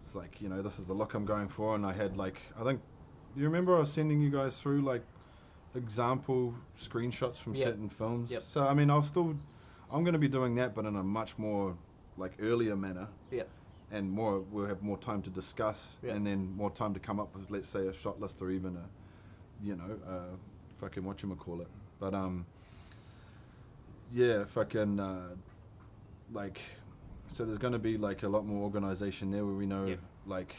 it's like, this is the look I'm going for. And I had like, I think, you remember I was sending you guys through like example screenshots from certain films? So I mean, I'm going to be doing that, but in a much more like earlier manner. And we'll have more time to discuss, and then more time to come up with, let's say, a shot list or even fucking whatchamacallit. But like, so there's going to be like a lot more organization there where we know like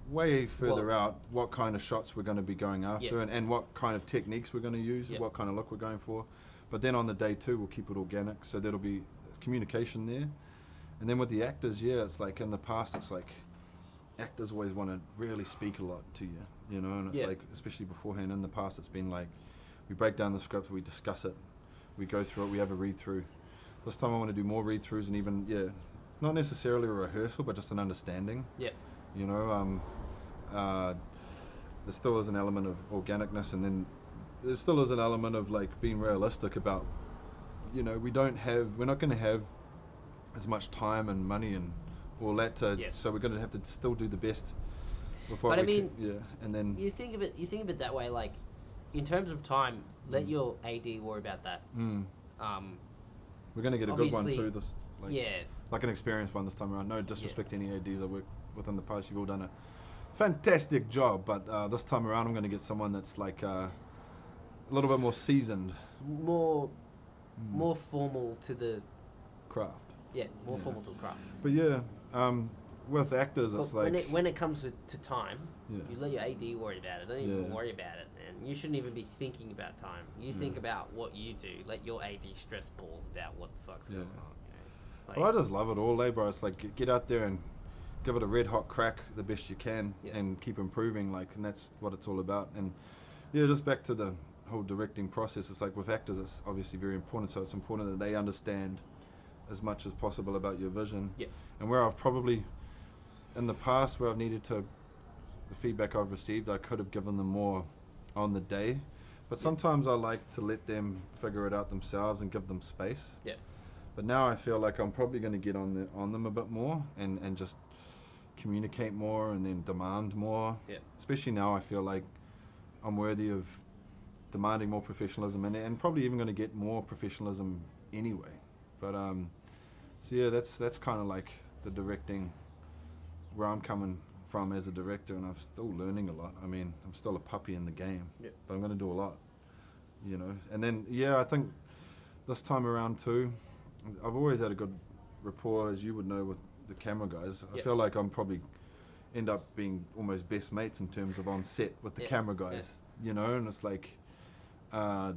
way further out what kind of shots we're going to be going after, and what kind of techniques we're going to use, what kind of look we're going for. But then on the day too, we'll keep it organic, so there'll be communication there. And then with the actors, it's like in the past, it's like actors always want to really speak a lot to you, and it's like, especially beforehand, in the past, it's been like, we break down the script, we discuss it, we go through it, we have a read through. This time I want to do more read-throughs and even, not necessarily a rehearsal, but just an understanding. Yeah. You know, there still is an element of organicness, and then there still is an element of like being realistic about, you know, we're not going to have as much time and money and all that so we're going to have to still do the best. But I mean, and then you think of it that way, like in terms of time, let your AD worry about that. We're going to get a good one too. This, like an experienced one this time around. No disrespect to any ADs I worked with in the past. You've all done a fantastic job, but this time around I'm going to get someone that's like a little bit more seasoned, more formal to the craft. Yeah, more formal to the craft. But with actors, it's like when it comes to time, you let your AD worry about it. Don't even worry about it, and you shouldn't even be thinking about time. You think about what you do. Let your AD stress balls about what the fuck's going on. You know? Like, well, I just love it all, bro. It's like get out there and give it a red hot crack the best you can, and keep improving. Like, and that's what it's all about. And just back to the whole directing process. It's like with actors, it's obviously very important. So it's important that they understand as much as possible about your vision. And where I've probably in the past, where I've needed to, the feedback I've received, I could have given them more on the day. But sometimes I like to let them figure it out themselves and give them space. But now I feel like I'm probably going to get on them a bit more and just communicate more and then demand more. Especially now I feel like I'm worthy of demanding more professionalism and probably even going to get more professionalism anyway. But so that's kind of like the directing, where I'm coming from as a director, and I'm still learning a lot. I mean, I'm still a puppy in the game, but I'm going to do a lot, you know. And then I think this time around too, I've always had a good rapport, as you would know, with the camera guys. I feel like I'm probably end up being almost best mates in terms of on set with the camera guys, you know. And it's like the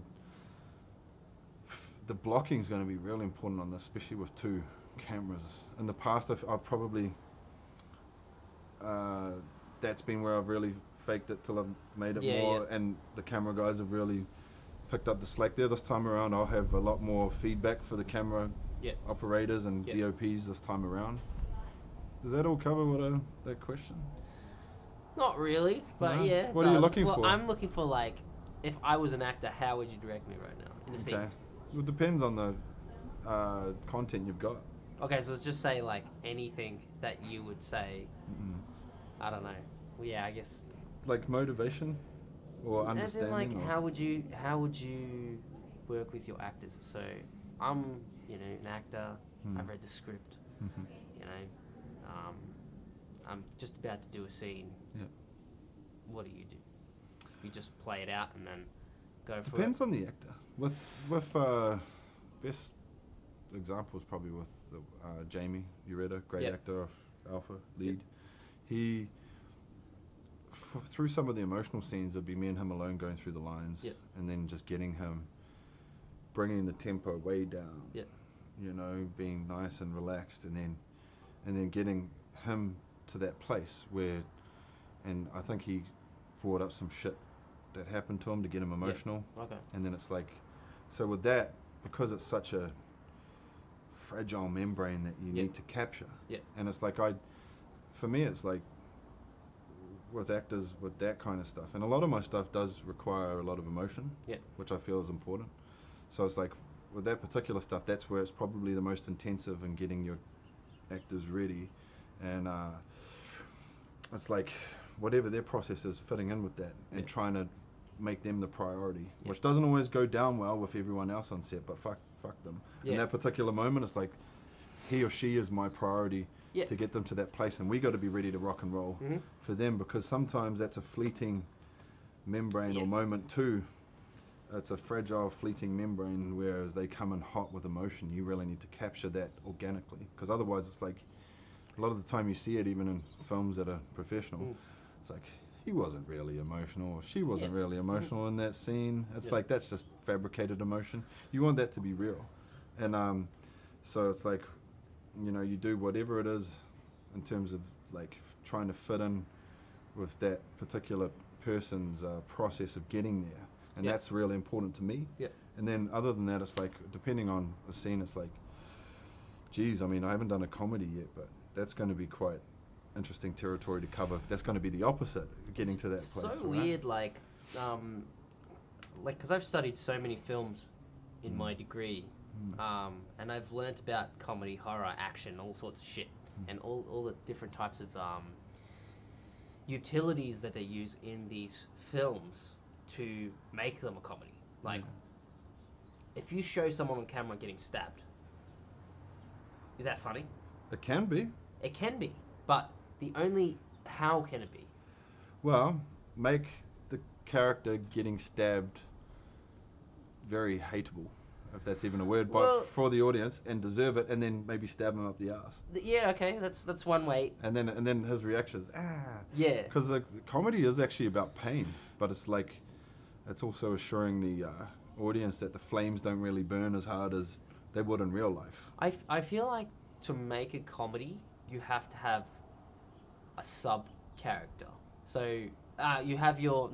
blocking is going to be really important on this, especially with two cameras. In the past, I've probably that's been where I've really faked it till I've made it more, and the camera guys have really picked up the slack there. This time around, I'll have a lot more feedback for the camera operators and DOPs this time around. Does that all cover that question? Not really, but no? What are you looking for? I'm looking for, like, if I was an actor, how would you direct me right now in a scene? Well, it depends on the content you've got. Okay, so let's just say, like, anything that you would say. I don't know. Well, yeah, I guess. Like motivation or understanding. As in, like, how would you work with your actors? So I'm, an actor. I've read the script. You know, I'm just about to do a scene. What do? You just play it out and then go for it? Depends on the actor. With best examples probably with Jamie Ureta, great actor of Alpha, lead. He through some of the emotional scenes, it'd be me and him alone going through the lines, and then just getting him, bringing the tempo way down. You know, being nice and relaxed, and then getting him to that place where, and I think he brought up some shit that happened to him to get him emotional. And then it's like, so with that, because it's such a fragile membrane that you need to capture. And it's like for me, it's like with actors with that kind of stuff, and a lot of my stuff does require a lot of emotion, which I feel is important. So it's like with that particular stuff, that's where it's probably the most intensive in getting your actors ready, and it's like whatever their process is, fitting in with that and trying to make them the priority, which doesn't always go down well with everyone else on set, but fuck them. In that particular moment, it's like he or she is my priority to get them to that place, and we got to be ready to rock and roll for them, because sometimes that's a fleeting membrane or moment too. It's a fragile, fleeting membrane, whereas they come in hot with emotion. You really need to capture that organically, because otherwise it's like, a lot of the time you see it even in films that are professional, it's like, he wasn't really emotional, or she wasn't really emotional in that scene. It's like, that's just fabricated emotion. You want that to be real. And so it's like, you do whatever it is in terms of like trying to fit in with that particular person's process of getting there. And that's really important to me. And then other than that, it's like, depending on the scene, it's like, geez, I mean, I haven't done a comedy yet, but that's going to be quite interesting territory to cover. That's going to be the opposite, getting to that place. So right? weird, like, because I've studied so many films in my degree, and I've learnt about comedy, horror, action, all sorts of shit, and all the different types of utilities that they use in these films to make them a comedy. Like, if you show someone on camera getting stabbed, is that funny? It can be. It can be, but how can it be? Well, make the character getting stabbed very hateable, if that's even a word, but for the audience, and deserve it, and then maybe stab him up the ass. Yeah, okay, that's one way. And then his reaction is Yeah. because the comedy is actually about pain, but it's like it's also assuring the audience that the flames don't really burn as hard as they would in real life. I feel like to make a comedy, you have to have a sub character. So you have your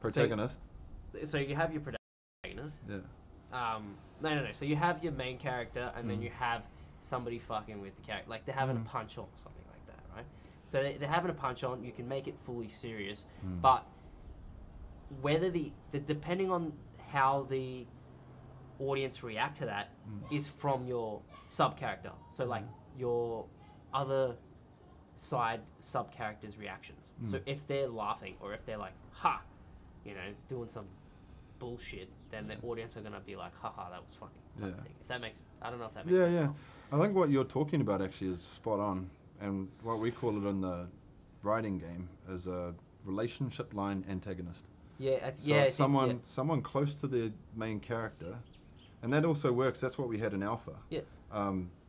protagonist. So you have your protagonist. Yeah. No. So you have your main character, and then you have somebody fucking with the character, like they're having a punch on or something like that, right? So they're having a punch on. You can make it fully serious, but whether the depending on how the audience react to that is from your sub character. So like your other side sub characters' reactions. So if they're laughing or if they're like, ha, doing some bullshit, then the audience are gonna be like, haha, that was funny. Type of thing. If that makes, I don't know if that makes sense. Yeah. I think what you're talking about actually is spot on, and what we call it in the writing game is a relationship line antagonist. So someone close to the main character, and that also works. That's what we had in Alpha. Yeah.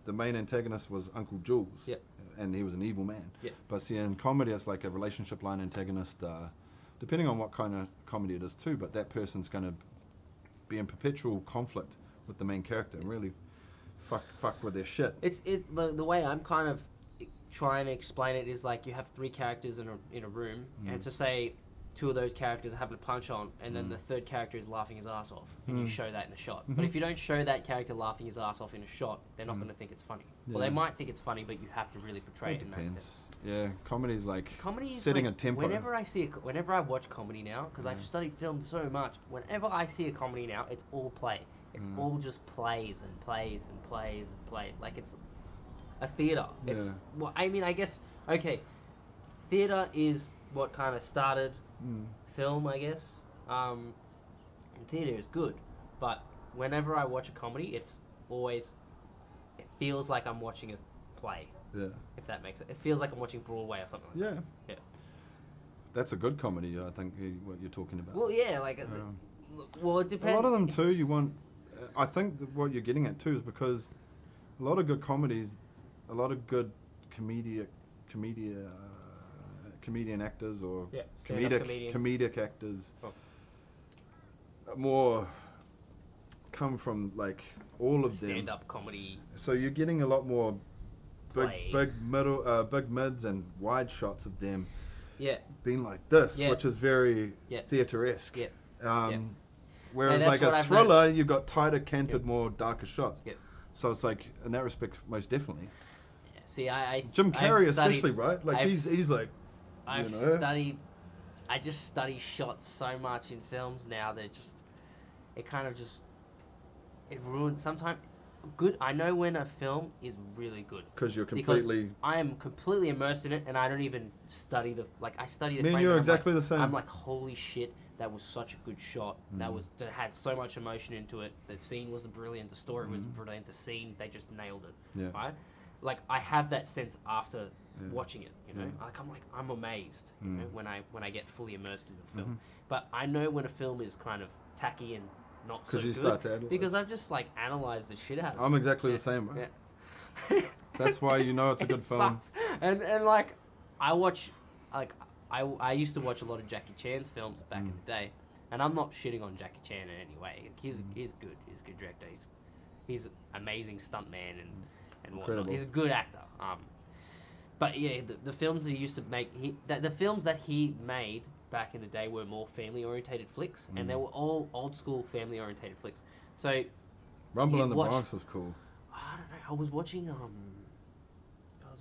The main antagonist was Uncle Jules. Yeah. And he was an evil man. Yeah. But see, in comedy, it's like a relationship line antagonist, depending on what kind of comedy it is too, but that person's going to be in perpetual conflict with the main character and really fuck with their shit. The way I'm kind of trying to explain it is like you have three characters in a room, and to say two of those characters are having a punch on, and then the third character is laughing his ass off, and you show that in a shot. But if you don't show that character laughing his ass off in a shot, they're not going to think it's funny. Well, they might think it's funny, but you have to really portray it in that sense. Yeah, comedy's like Comedy is setting like, a tempo. whenever I watch comedy now, because I've studied film so much, whenever I see a comedy now, it's all play. It's all just plays and plays and plays and plays. Like it's a theater. It's well, I mean, I guess theater is what kind of started film, I guess. And theater is good, but whenever I watch a comedy, it feels like I'm watching a play. Yeah. If that makes it. It feels like I'm watching Broadway or something like that. Yeah. That's a good comedy, I think, what you're talking about. Well, yeah, like, well, it depends. A lot of them too, you want, I think that what you're getting at too is because a lot of good comedies, a lot of good comedian actors or comedic actors more come from like all of them. Stand-up comedy. So you're getting a lot more big mids and wide shots of them being like this, which is very theatre-esque. Whereas like a thriller, you've got tighter, canted, more darker shots. So it's like, in that respect, most definitely. See, Jim Carrey especially, right? Like he's like, I just study shots so much in films now that it ruins sometimes. Good. I know when a film is really good because I am completely immersed in it, and I don't even study I study the frame. Me and you're exactly the same. I'm like, holy shit, that was such a good shot. That had so much emotion into it. The scene was brilliant. The story was brilliant. The scene, they just nailed it. Yeah. Right. Like I have that sense after watching it. I'm amazed. When I get fully immersed in the film. But I know when a film is kind of tacky and not so good, start to analyze. Because I've just like analyzed the shit out of it. I'm exactly the same, bro. Yeah. That's why you know it's a good film. Sucks. And like I watch, like I used to watch a lot of Jackie Chan's films back in the day, and I'm not shitting on Jackie Chan in any way. He's good. He's a good director. He's an amazing stuntman and whatnot. Incredible. He's a good actor. But yeah, the films that he used to make, the films that he made back in the day were more family-orientated flicks, and they were all old-school family-orientated flicks. So Rumble you in the watch- Bronx was cool. I don't know. I was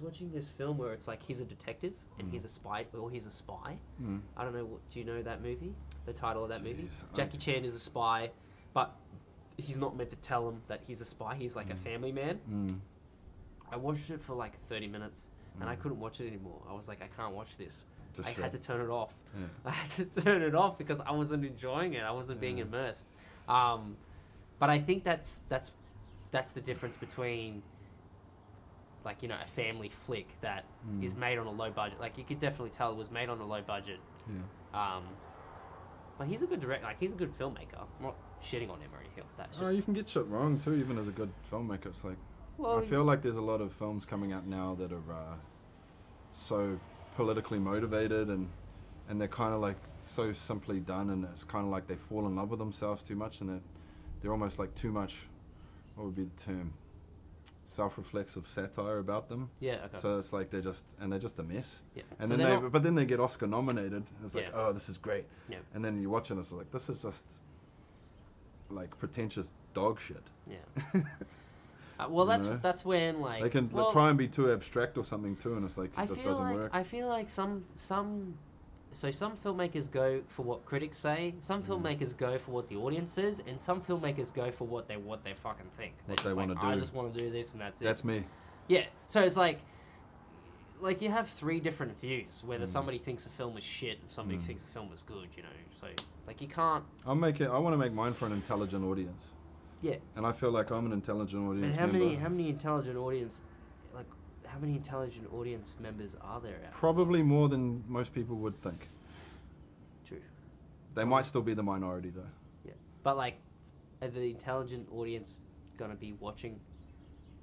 watching this film where it's like he's a detective and he's a spy, or he's a spy. I don't know. Do you know that movie? The title of that movie? Jackie Chan is a spy, but he's not meant to tell him that he's a spy. He's like a family man. I watched it for like 30 minutes, and I couldn't watch it anymore. I was like, I can't watch this. I had to turn it off. Yeah. I had to turn it off because I wasn't enjoying it. I wasn't being immersed. But I think that's the difference between, like, you know, a family flick that is made on a low budget. Like, you could definitely tell it was made on a low budget. Yeah. But he's a good director. Like, he's a good filmmaker. I'm not shitting on him or anything like that. It's just, You can get shit wrong too, even as a good filmmaker. It's like, well, I feel like there's a lot of films coming out now that are so politically motivated, and they're kind of like so simply done, and it's kind of like they fall in love with themselves too much, and they're almost like too much, what would be the term, self-reflexive satire about them. Yeah, okay. So it's like they're just a mess. Yeah. And So then but then they get Oscar nominated. It's like, Yeah. oh, this is great. Yeah. And then you watch it and it's like, this is just like pretentious dog shit. Yeah. Well, You know? that's when, like, They can well, try and be too abstract or something too, and it's like I it just feel doesn't like work. I feel like some filmmakers go for what critics say, some filmmakers go for what the audience says, and some filmmakers go for what they fucking think. What They're they just wanna like, do. I just want to do this, and that's it. That's me. Yeah. So it's like you have three different views. Whether somebody thinks a film is shit, or somebody thinks a film is good. You know. So like you can't. I want to make mine for an intelligent audience. Yeah. And I feel like I'm an intelligent audience And member. how many intelligent audience members are there out? Probably more than most people would think. True. They might still be the minority though. Yeah. But like, are the intelligent audience gonna be watching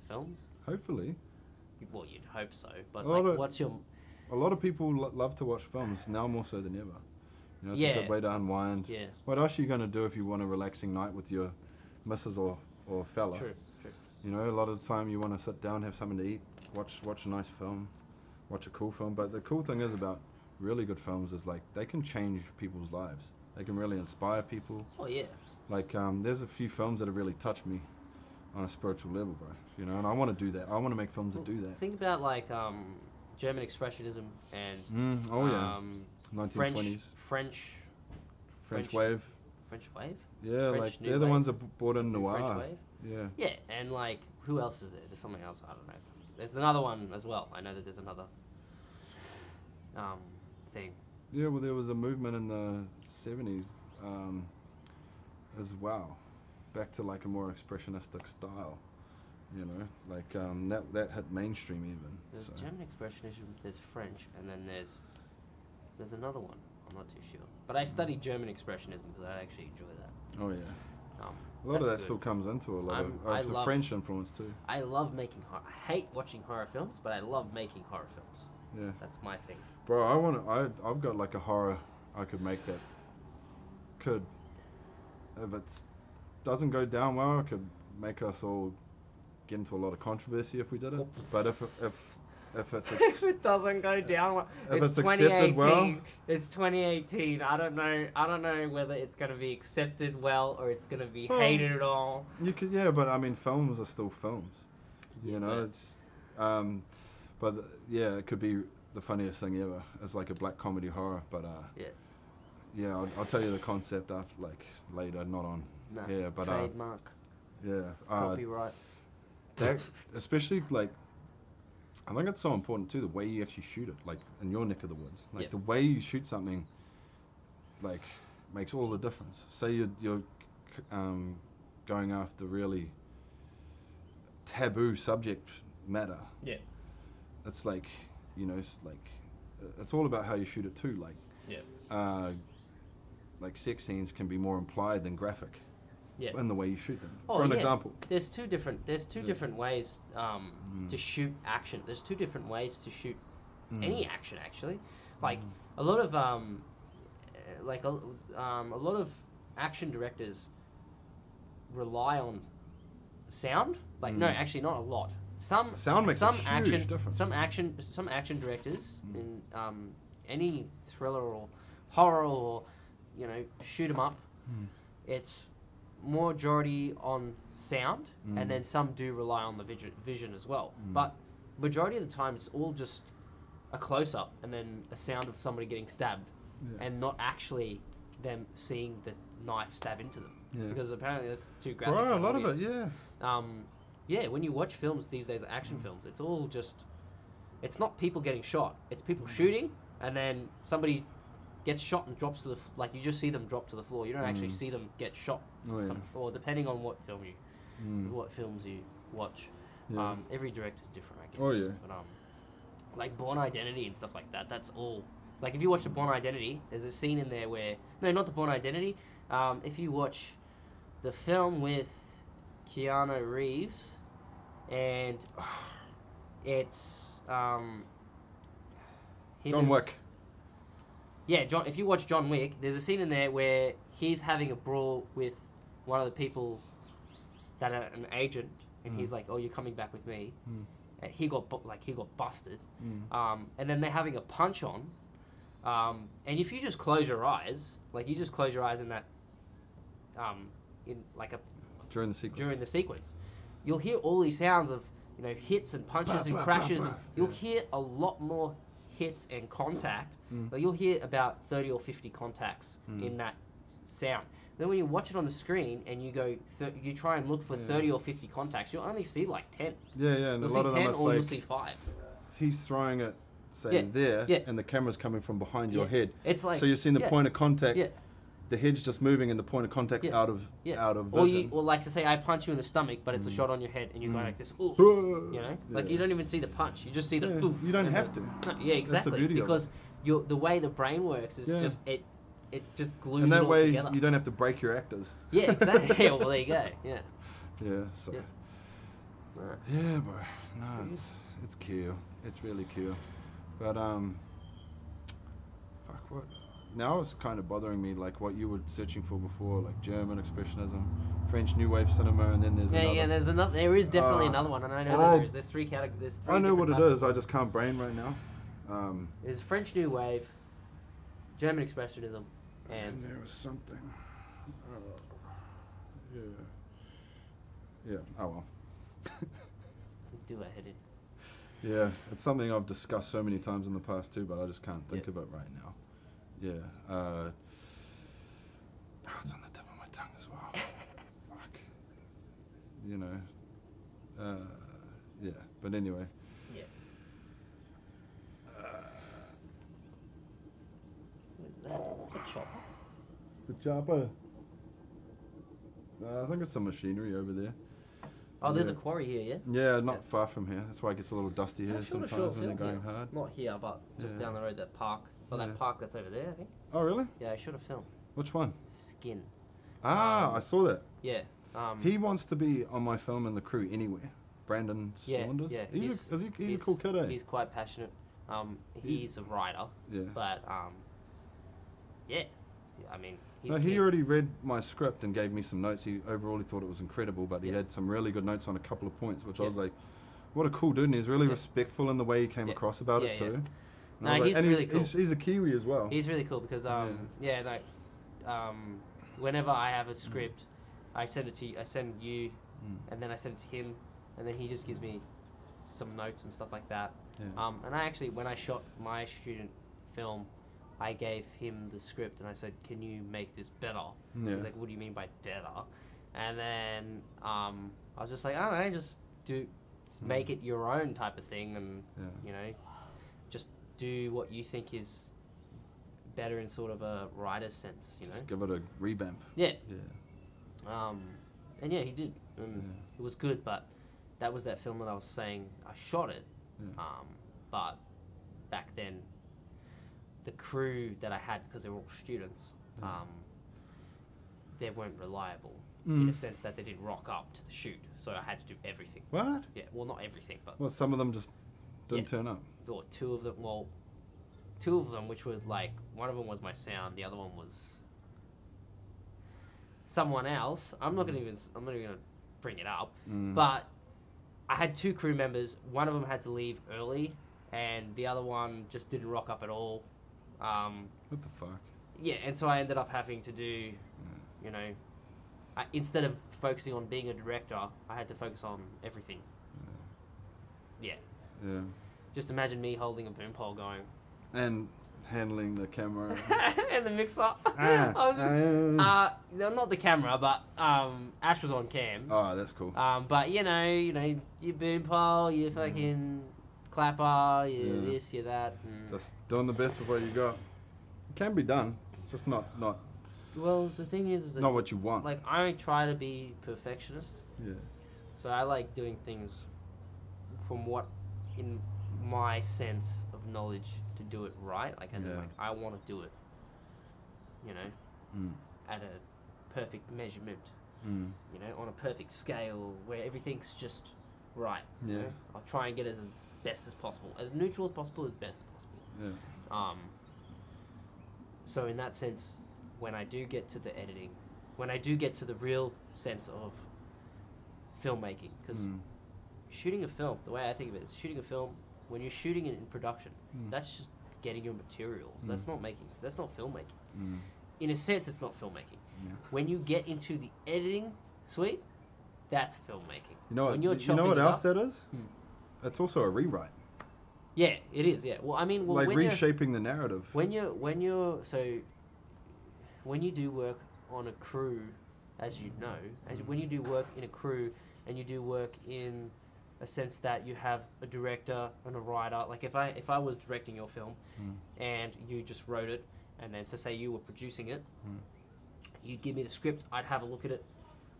films? Hopefully. Well, you'd hope so. But A lot like, of- what's your? A lot of people love to watch films now more so than ever. You know, it's a Yeah. good way to unwind. Yeah. What else are you going to do if you want a relaxing night with your missus or fella? True. True. You know, a lot of the time you want to sit down, have something to eat, watch a nice film, watch a cool film. But the cool thing is about really good films is like they can change people's lives. They can really inspire people. Oh yeah. Like there's a few films that have really touched me on a spiritual level, bro. You know, and I want to do that. I want to make films that do that. Think about like German Expressionism and Oh yeah, 1920s. French wave. French wave. Yeah, French like New they're the Wave? ones that brought in noir. French wave. Yeah. Yeah, and like who else is there? There's something else. I don't know. There's another one as well. I know that there's another thing. Yeah, well, there was a movement in the 70s as well, back to like a more expressionistic style. You know, like that hit mainstream even. There's So. German Expressionism. There's French, and then there's another one. I'm not too sure. But I studied German Expressionism because I actually enjoy that. Oh yeah. A lot of that's that good. still comes into a lot I of the love- French influence too. I love making horror. I hate watching horror films, but I love making horror films. Yeah. That's my thing. Bro, I've got like a horror I could make that could, if it doesn't go down well, it could make us all get into a lot of controversy if we did it. But if it's If it doesn't go down well, if it's accepted 2018. well- It's 2018. I don't know whether it's gonna be accepted well or it's gonna be Well, hated at all. you could, yeah, but I mean, films are still films. You Yeah, know, but- it's, but yeah, it could be the funniest thing ever. It's like a black comedy horror, but Yeah. yeah, I'll tell you the concept after, like later, not on. No. Yeah, but Trademark. yeah, Copyright. that especially like, I think it's so important too, the way you actually shoot it, like in your neck of the woods, like Yeah. the way you shoot something, like makes all the difference. Say you're going after really taboo subject matter. Yeah. It's like, you know, it's all about how you shoot it too. Like, Yeah. like sex scenes can be more implied than graphic. Yeah. In the way you shoot them. Oh, For an yeah. example. There's two different ways to shoot action. There's two different ways to shoot any action actually. Like a lot of a lot of action directors rely on sound. Like no, actually not a lot. Sound makes a huge difference. Some action directors in any thriller or horror or, you know, shoot 'em up, it's majority on sound, and then some do rely on the vision as well. But majority of the time, it's all just a close up and then a sound of somebody getting stabbed, and not actually them seeing the knife stab into them. Yeah. Because apparently that's too graphic. Bro, for a an lot of it, audience. yeah. Yeah, when you watch films these days, action films, it's all just, it's not people getting shot. It's people shooting, and then somebody gets shot and drops to the, like, you just see them drop to the floor. You don't actually see them get shot. Oh, yeah. Or depending on what film what films you watch. Yeah. Every director's different, I guess. Oh, yeah. But, like Born Identity and stuff like that, that's all. Like, if you watch the Born Identity, there's a scene in there where, no, not the Born Identity. If you watch the film with Keanu Reeves, and it's him John Wick. Yeah, John. If you watch John Wick, there's a scene in there where he's having a brawl with one of the people that are an agent, and he's like, "Oh, you're coming back with me." And he got busted, and then they're having a punch on, and if you just close your eyes, like you just close your eyes in that, in like a During the sequence. you'll hear all these sounds of, you know, hits and punches and crashes. And you'll hear a lot more hits and contact. But you'll hear about 30 or 50 contacts in that sound. Then when you watch it on the screen and you go, you try and look for 30 or 50 contacts, you'll only see like 10. Yeah, and You'll a lot see of 10 them are or like, you'll see 5. he's throwing it, say, there, and the camera's coming from behind your head. It's like, so you're seeing the point of contact. Yeah. The head's just moving and the point of contact's out of Or vision. or like to say I punch you in the stomach, but it's a shot on your head, and you're going like this. Ooh, you know, like you don't even see the punch. You just see the poof. You don't have to. No, yeah, exactly. That's the beauty because the way the brain works is just it just glues and it that all way together. you don't have to break your actors. Yeah, exactly. Well, there you go. Yeah. Yeah. So. Yeah, bro. No, it's cool. It's really cool. But fuck what. Now it's kind of bothering me, like what you were searching for before, like German expressionism, French New Wave cinema, and then there's another. Yeah, there's another. There is definitely another one, and I know that there's 3 categories. There's 3 I know what it different is. types. I just can't brain right now. There's French New Wave, German expressionism, and there was something. Yeah. Oh well. do a head in. Yeah, it's something I've discussed so many times in the past too, but I just can't think of it right now. Yeah. It's on the tip of my tongue as well. Fuck. You know. Yeah. But anyway. Yeah. What is that? It's a chopper. The chopper. I think it's some machinery over there. Oh, there's a quarry here, yeah? Yeah, not far from here. That's why it gets a little dusty here I shot a sometimes short when they're film going here. hard. Not here, but just down the road, that park. Or that park that's over there, I think. Oh, really? Yeah, I shot a film. Which one? Skin. I saw that. Yeah. He wants to be on my film and the crew anywhere. Brandon Saunders? Yeah. He's a cool kid, eh? He's quite passionate. He's a writer. Yeah. But, yeah. I mean, he already read my script and gave me some notes. Overall he thought it was incredible, but he had some really good notes on a couple of points, which I was like, what a cool dude. And he's really respectful in the way he came across about it too. No, he's really cool. He's a Kiwi as well. He's really cool because, whenever I have a script, I send it to you, and then I send it to him, and then he just gives me some notes and stuff like that. Yeah. And I actually, when I shot my student film, I gave him the script and I said, "Can you make this better?" Yeah. He's like, "What do you mean by better?" And then I was just like, "I don't know, just make it your own type of thing, and you know, just do what you think is better in sort of a writer's sense, you know." Just give it a revamp. Yeah. Yeah. And yeah, he did. It was good, but that was that film that I was saying I shot it. Yeah. But back then, the crew that I had, because they were all students, they weren't reliable in a sense that they didn't rock up to the shoot. So I had to do everything. What? Yeah, well, not everything, but... Well, some of them just didn't turn up. Or two of them, which was like, one of them was my sound, the other one was someone else. I'm not even gonna bring it up, but I had 2 crew members. One of them had to leave early, and the other one just didn't rock up at all. What the fuck? yeah, and so I ended up having to do, you know, instead of focusing on being a director, I had to focus on everything. Yeah. Yeah. Just imagine me holding a boom pole going. And handling the camera. And the mixer. Ah. No, not the camera, but Ash was on cam. Oh, that's cool. But you know, your boom pole, your fucking clapper, your this, your that. Just doing the best with what you got. It can be done. It's just not Well, the thing is that, not what you want. like, I try to be perfectionist. Yeah. So I like doing things from what, in my sense of knowledge, to do it right. Like, as in, like, I want to do it, you know, at a perfect measurement, you know, on a perfect scale where everything's just right. Yeah. You know? I'll try and get as best as possible, as neutral as possible, as best as possible. Yeah. So in that sense, when I do get to the editing, when I do get to the real sense of filmmaking, because shooting a film, the way I think of it is, shooting a film, when you're shooting it in production, that's just getting your materials. That's not filmmaking. In a sense, it's not filmmaking. Yeah. When you get into the editing suite, that's filmmaking. You know what? When you're You know what else that is? Hmm. It's also a rewrite. Yeah, it is. Yeah. Well, I mean, like reshaping the narrative. When you do work on a crew, as you know, when you do work in a crew and you do work in a sense that you have a director and a writer, like if I was directing your film and you just wrote it, and then to say you were producing it, you'd give me the script, I'd have a look at it,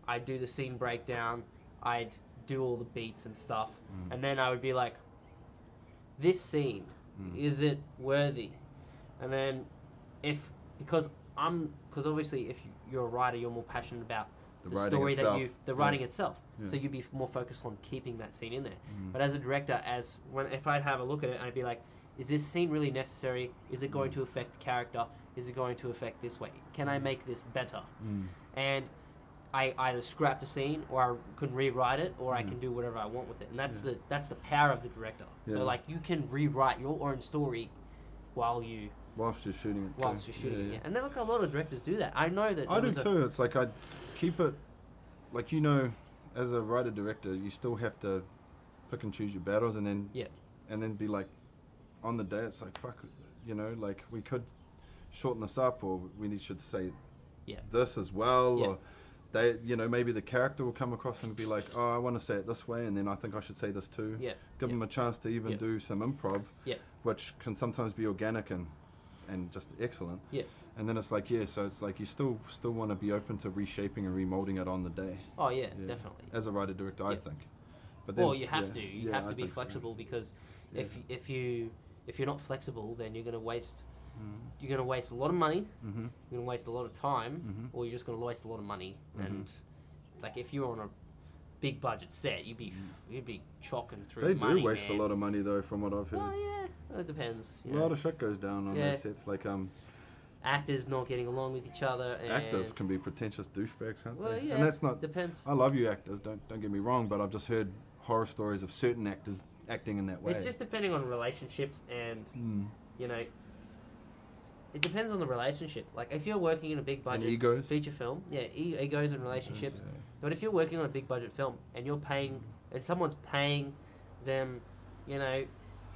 I'd do the scene breakdown, I'd do all the beats and stuff, and then I would be like, this scene, is it worthy? And then because obviously if you're a writer, you're more passionate about the story itself. the writing itself. Yeah. So you'd be more focused on keeping that scene in there. But as a director, if I'd have a look at it, I'd be like, is this scene really necessary? Is it going to affect the character? Is it going to affect this way? Can I make this better? And I either scrap the scene, or I can rewrite it, or I can do whatever I want with it. And that's the power of the director. Yeah. So like you can rewrite your own story whilst you're shooting it. Yeah. And then look, a lot of directors do that. I know that. I do too. It's like I keep it, like, you know, as a writer director, you still have to pick and choose your battles, and then be like, on the day, it's like, fuck, you know, like we could shorten this up, or we should say this as well, or they, you know, maybe the character will come across and be like, oh, I want to say it this way, and then I think I should say this too. Give them a chance to even do some improv, which can sometimes be organic and just excellent. And then it's like, so it's like you still want to be open to reshaping and remolding it on the day. Oh yeah, definitely. As a writer director, I think. But then, well, you have to. You have to be flexible, because if you're not flexible, then you're gonna waste. You're gonna waste a lot of money. You're gonna waste a lot of time, or you're just gonna waste a lot of money. And like if you're on a big budget set, you'd be chalking through. They money, do waste a lot of money though, from what I've heard. Well, yeah, it depends. A lot of shit goes down on those sets, like actors not getting along with each other. And actors can be pretentious douchebags, can't they? Yeah, and that's not. Depends. I love you actors. Don't get me wrong, but I've just heard horror stories of certain actors acting in that way. It's just depending on relationships, and you know, it depends on the relationship. Like if you're working in a big budget feature film, egos and relationships. But if you're working on a big budget film and you're paying, and someone's paying them, you know,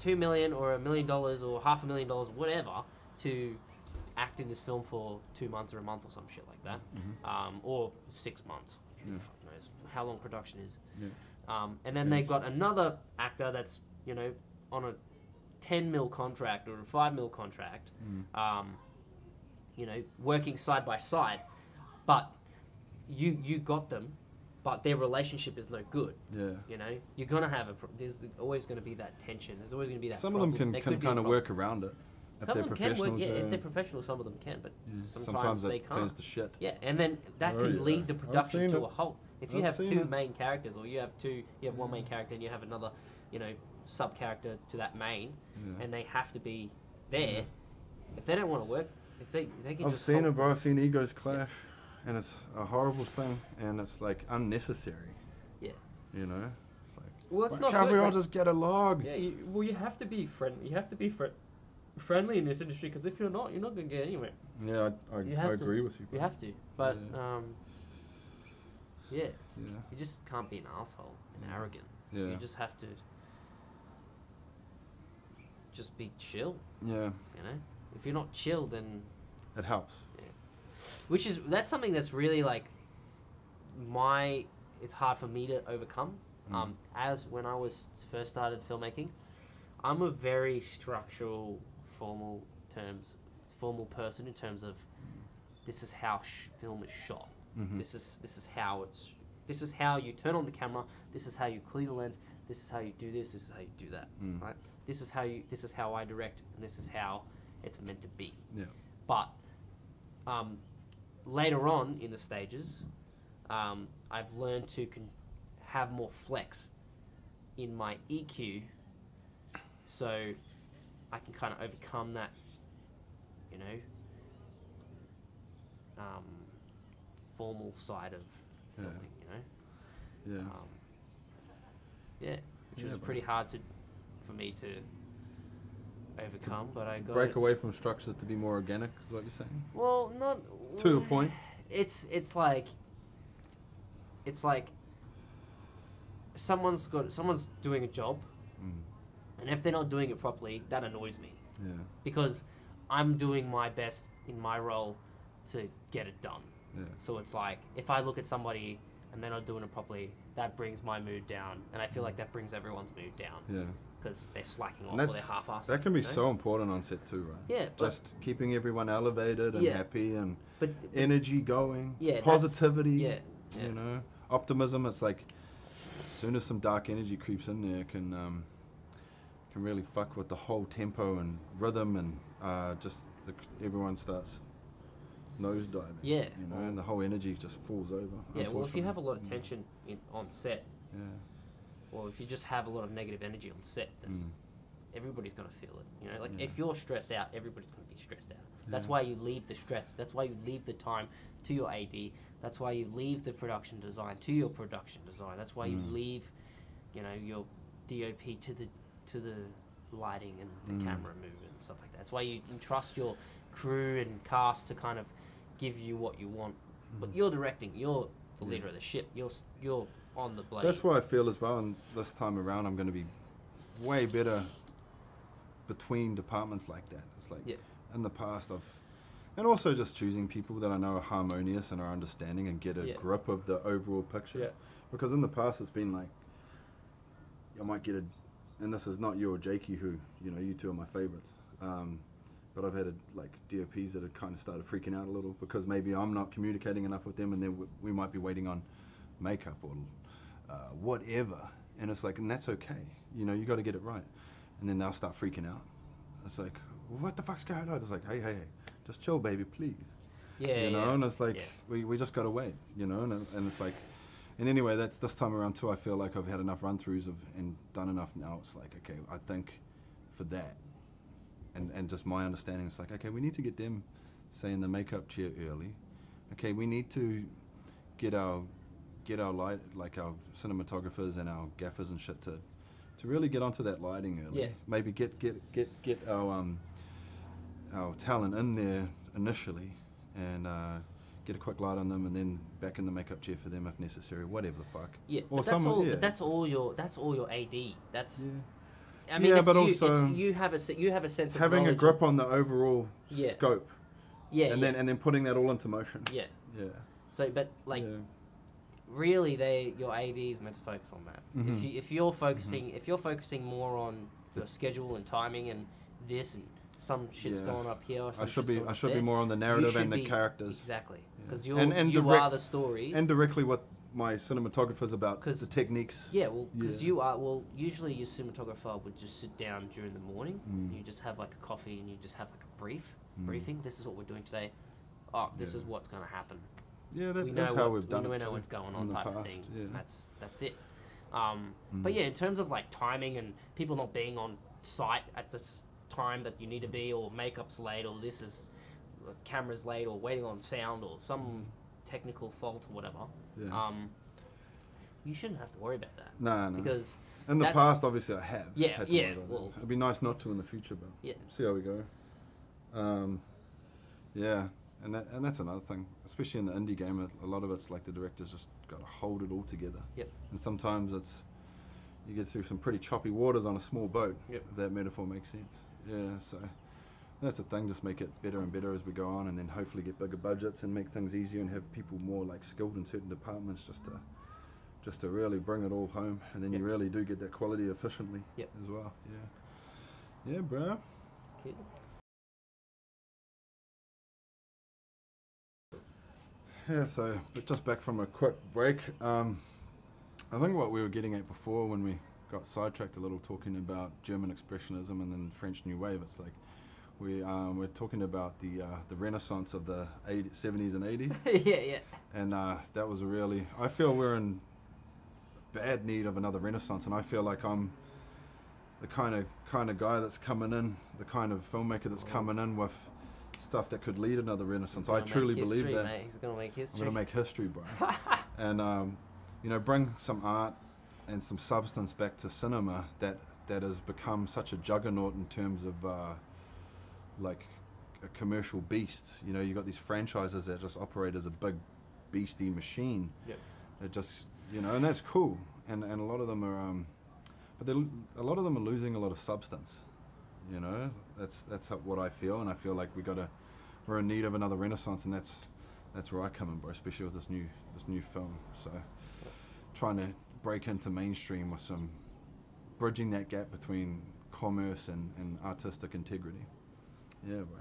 $2 million or $1 million or $500,000, whatever, to act in this film for 2 months or a month or some shit like that, or 6 months. Who the fuck knows how long production is. And then they've got another actor that's, you know, on a 10 mil contract or a 5 mil contract, you know, working side by side, but you got them, but their relationship is no good. You know, you're gonna have there's always gonna be that tension. There's always gonna be that. Some of them can kind of work around it. Some of them can work, if they're professional, some of them can, but sometimes they can't. Turns to shit. And then that can lead the production to a halt. If you have two main characters, or you have one main character and you have another, you know, sub character to that main, and they have to be there. If they don't want to work, if they can I've just. seen it, bro. I've seen egos clash, and it's a horrible thing, and it's like unnecessary. You know, it's like. Well, it's not can't good. we all just get along? You have to be friendly. You have to be friendly in this industry, because if you're not gonna get anywhere. Yeah, I agree with you. You have to, but Yeah. you just can't be an asshole and arrogant. Yeah. You just have to just be chill. Yeah. You know, if you're not chill, then it helps. Yeah. That's something that's really like it's hard for me to overcome. As when I was first started filmmaking, I'm a very structural, formal person in terms of this is how film is shot. Mm-hmm. This is how you turn on the camera. This is how you clean the lens. This is how you do this. This is how you do that. Right. This is how I direct, and this is how it's meant to be. Yeah. But later on in the stages, I've learned to have more flex in my EQ, so I can kind of overcome that, you know, formal side of filming, you know. Yeah. Which was pretty hard for me to overcome, but I got break away from structures to be more organic. Is what you're saying? Well, not to a point. It's like someone's doing a job, and if they're not doing it properly, that annoys me. Yeah. Because I'm doing my best in my role to get it done. Yeah. So it's like, if I look at somebody and they're not doing it properly, that brings my mood down, and I feel like that brings everyone's mood down. Yeah. Because they're slacking off or they're half-assing. That can be so important on set too, right? Yeah. Just keeping everyone elevated and happy and but energy going. Yeah. Positivity. Yeah. You know, optimism. It's like, as soon as some dark energy creeps in there, can really fuck with the whole tempo and rhythm, and everyone starts nosediving. Yeah. You know, and the whole energy just falls over. Yeah. Well, if you have a lot of tension on set. Yeah. Or if you just have a lot of negative energy on set, then everybody's going to feel it. You know, like if you're stressed out, everybody's going to be stressed out. That's why you leave the stress. That's why you leave the time to your AD. That's why you leave the production design to your production design. That's why you leave, you know, your DOP to the lighting and the camera movement and stuff like that. That's why you entrust your crew and cast to kind of give you what you want. But you're directing. You're the leader of the ship. You're on the blade. That's why I feel as well, and this time around I'm going to be way better between departments like that. It's like in the past and also just choosing people that I know are harmonious and are understanding and get a grip of the overall picture. Yeah. Because in the past it's been like, I might get and this is not you or Jakey, who, you know, you two are my favorites, but I've had like DOPs that have kind of started freaking out a little because maybe I'm not communicating enough with them, and then we might be waiting on makeup or whatever, and it's like, and that's okay, you know, you got to get it right, and then they'll start freaking out. It's like, what the fuck's going on? It's like, hey, just chill, baby, please. Yeah, you know, and it's like, we just got to wait, you know, and it's like, and anyway, that's this time around too. I feel like I've had enough run-throughs and done enough now. It's like, okay, I think for that, and just my understanding, it's like, okay, we need to get them, say, in the makeup chair early. Okay, we need to get our light, like our cinematographers and our gaffers and shit, to really get onto that lighting early. Yeah. Maybe get our talent in there initially, and get a quick light on them, and then back in the makeup chair for them if necessary, whatever the fuck. Yeah. Or but that's all your AD. That's. Yeah. I mean, but also you have a sense of having knowledge. a grip on the overall scope. Yeah. And then putting that all into motion. Yeah. Yeah. So, but like. Yeah. Really, your AD is meant to focus on that. Mm-hmm. If you're focusing more on your schedule and timing and this and some shit's going up here, or some I should be more on the narrative and the characters. Exactly, because you are the story. And directly what my cinematographer's about, the techniques. Yeah, well, because you are, usually your cinematographer would just sit down during the morning, and you just have like a coffee and you just have like a briefing. This is what we're doing today. Oh, this is what's going to happen. Yeah, that's how we've done it. We know what's going on, type of thing. Yeah. That's it. But yeah, in terms of like timing and people not being on site at the time that you need to be, or makeup's late, or camera's late, or waiting on sound, or some technical fault or whatever. Yeah. you shouldn't have to worry about that. No. Because in the past, obviously, I have. Yeah, had to yeah. worry about Well, that. It'd be nice not to in the future, but see how we go. Yeah, and that's another thing, especially in the indie game. A lot of it's like the director's just got to hold it all together. Yep. And sometimes you get through some pretty choppy waters on a small boat. Yep. If that metaphor makes sense. Yeah, so that's the thing. Just make it better and better as we go on, and then hopefully get bigger budgets and make things easier and have people more like skilled in certain departments just to really bring it all home, and then you really do get that quality efficiently as well. Yeah, bro. Okay. Yeah, so but just back from a quick break. I think what we were getting at before when we got sidetracked a little talking about German Expressionism and then French New Wave, it's like we're talking about the Renaissance of the 70s and 80s. Yeah. And that was I feel we're in bad need of another Renaissance, and I feel like I'm the kind of guy that's coming in, the kind of filmmaker that's coming in with stuff that could lead another Renaissance. I truly believe that. Mate. He's gonna make history. I'm gonna make history, bro. And bring some art and some substance back to cinema that has become such a juggernaut in terms of like a commercial beast. You got these franchises that just operate as a big beastie machine. Yep. It just and that's cool. And a lot of them are but a lot of them are losing a lot of substance. That's what I feel, and I feel like we're in need of another Renaissance, and that's where I come in, bro. Especially with this new film. So trying to break into mainstream with some bridging that gap between commerce and artistic integrity. Yeah, bro.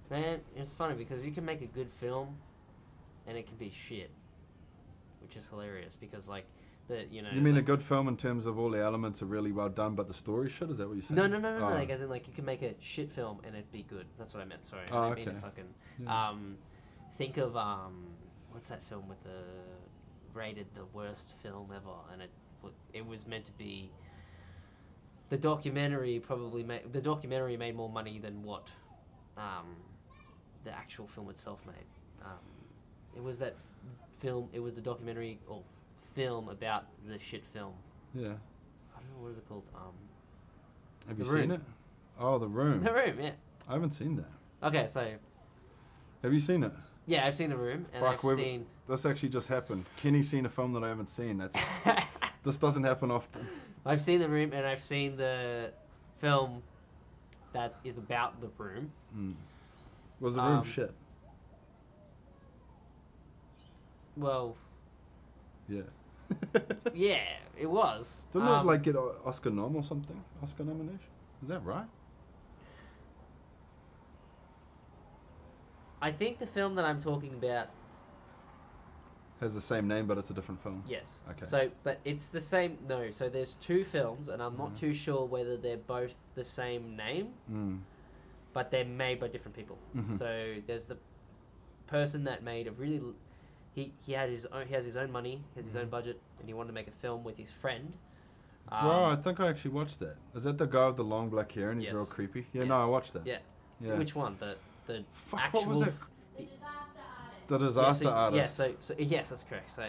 Man, it's funny because you can make a good film, and it can be shit, which is hilarious because like. You mean a good film in terms of all the elements are really well done, but the story shit? Is that what you're saying? No. Like, as in, like, you can make a shit film and it'd be good. That's what I meant. Sorry, I didn't mean to fucking. Think of what's that film with rated the worst film ever, and it was meant to be. The documentary made more money than what the actual film itself made. It was that film. It was a documentary or film about the shit film. Yeah. I don't know, what is it called? Have you seen it? Oh, The Room. The Room, yeah. I haven't seen that. Okay, so. Have you seen it? Yeah, I've seen The Room, and seen. This actually just happened. Kenny's seen a film that I haven't seen. This doesn't happen often. I've seen The Room, and I've seen the film that is about The Room. Was The Room shit? Well. Yeah. Yeah, it was. Didn't it like get an Oscar nom or something? Oscar nomination? Is that right? I think the film that I'm talking about has the same name, but it's a different film. Yes. Okay. So, but it's the same. No. So there's two films, and I'm not too sure whether they're both the same name, but they're made by different people. So there's the person that made a really. He has his own money, has his own budget, and he wanted to make a film with his friend. Bro, I think I actually watched that. Is that the guy with the long black hair and he's real creepy? Yeah, no, I watched that. Yeah. Which one? The Fuck, actual. what was it? The Disaster Artist. Yeah, so yes, that's correct. So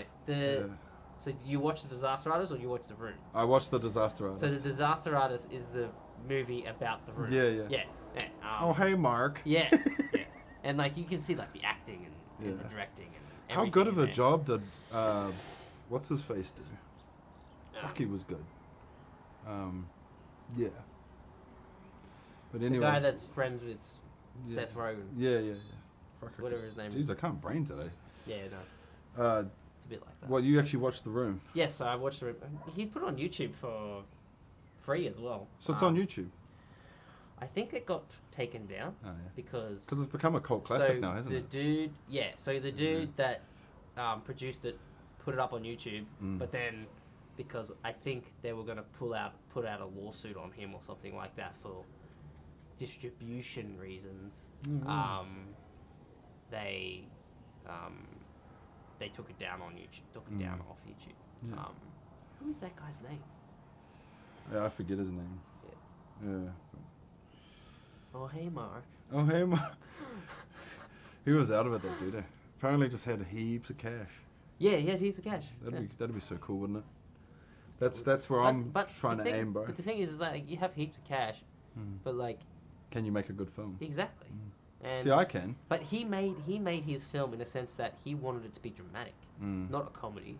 so do you watch The Disaster Artist or do you watch The Room? I watched The Disaster Artist. So The Disaster Artist is the movie about The Room. Yeah. Oh, hey, Mark. Yeah. And like you can see like the acting and the directing and how good of a job did what's his face do? Fuck, he was good. Yeah. But anyway, the guy that's friends with Seth Rogen. Yeah. Fuck, whatever his name is. Jeez, I can't brain today. Yeah, no. It's a bit like that. Well, you actually watched The Room? Yes, so I watched The Room. He put it on YouTube for free as well. So it's on YouTube? I think it got taken down because it's become a cult classic now, hasn't it? The dude that produced it put it up on YouTube, but then because I think they were going to put out a lawsuit on him or something like that for distribution reasons, they took it down on YouTube, down off YouTube. Yeah. Who is that guy's name? Yeah, I forget his name. Yeah. Oh, hey, Mark. He was out of it, that dude. Apparently just had heaps of cash. Yeah, here's the cash. That'd be so cool, wouldn't it? That's where I'm trying to aim, bro. But the thing is like you have heaps of cash, but like, can you make a good film? Exactly. And see, I can. But he made his film in a sense that he wanted it to be dramatic, not a comedy,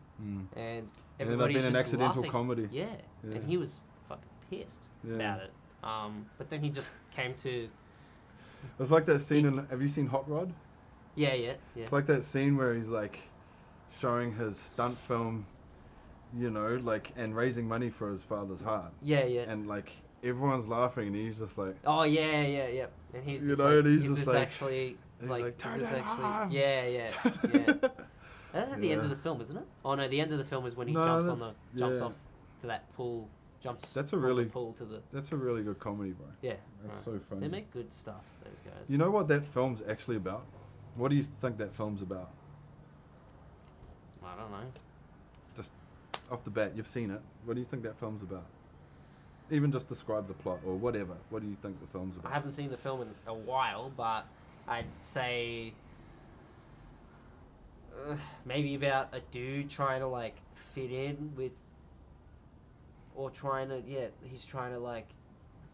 and everybody's been an just accidental laughing. comedy. Yeah, and he was fucking pissed about it. But then he just came to. It's like that scene in. Have you seen Hot Rod? Yeah. It's like that scene where he's like showing his stunt film, you know, like, and raising money for his father's heart. Yeah. And like everyone's laughing, and he's just like. Oh yeah. And he's you just know, like, and he's is just this like. actually like turn is it this actually off. yeah. That's at the end of the film, isn't it? Oh no, the end of the film is when he jumps off to that pool, That's a from really the pool to the. That's a really good comedy, bro. Yeah, that's so funny. They make good stuff, those guys. You know what that film's actually about? What do you think that film's about? I don't know. Just off the bat, you've seen it. What do you think that film's about? Even just describe the plot or whatever. What do you think the film's about? I haven't seen the film in a while, but I'd say maybe about a dude trying to like fit in with, or he's trying to like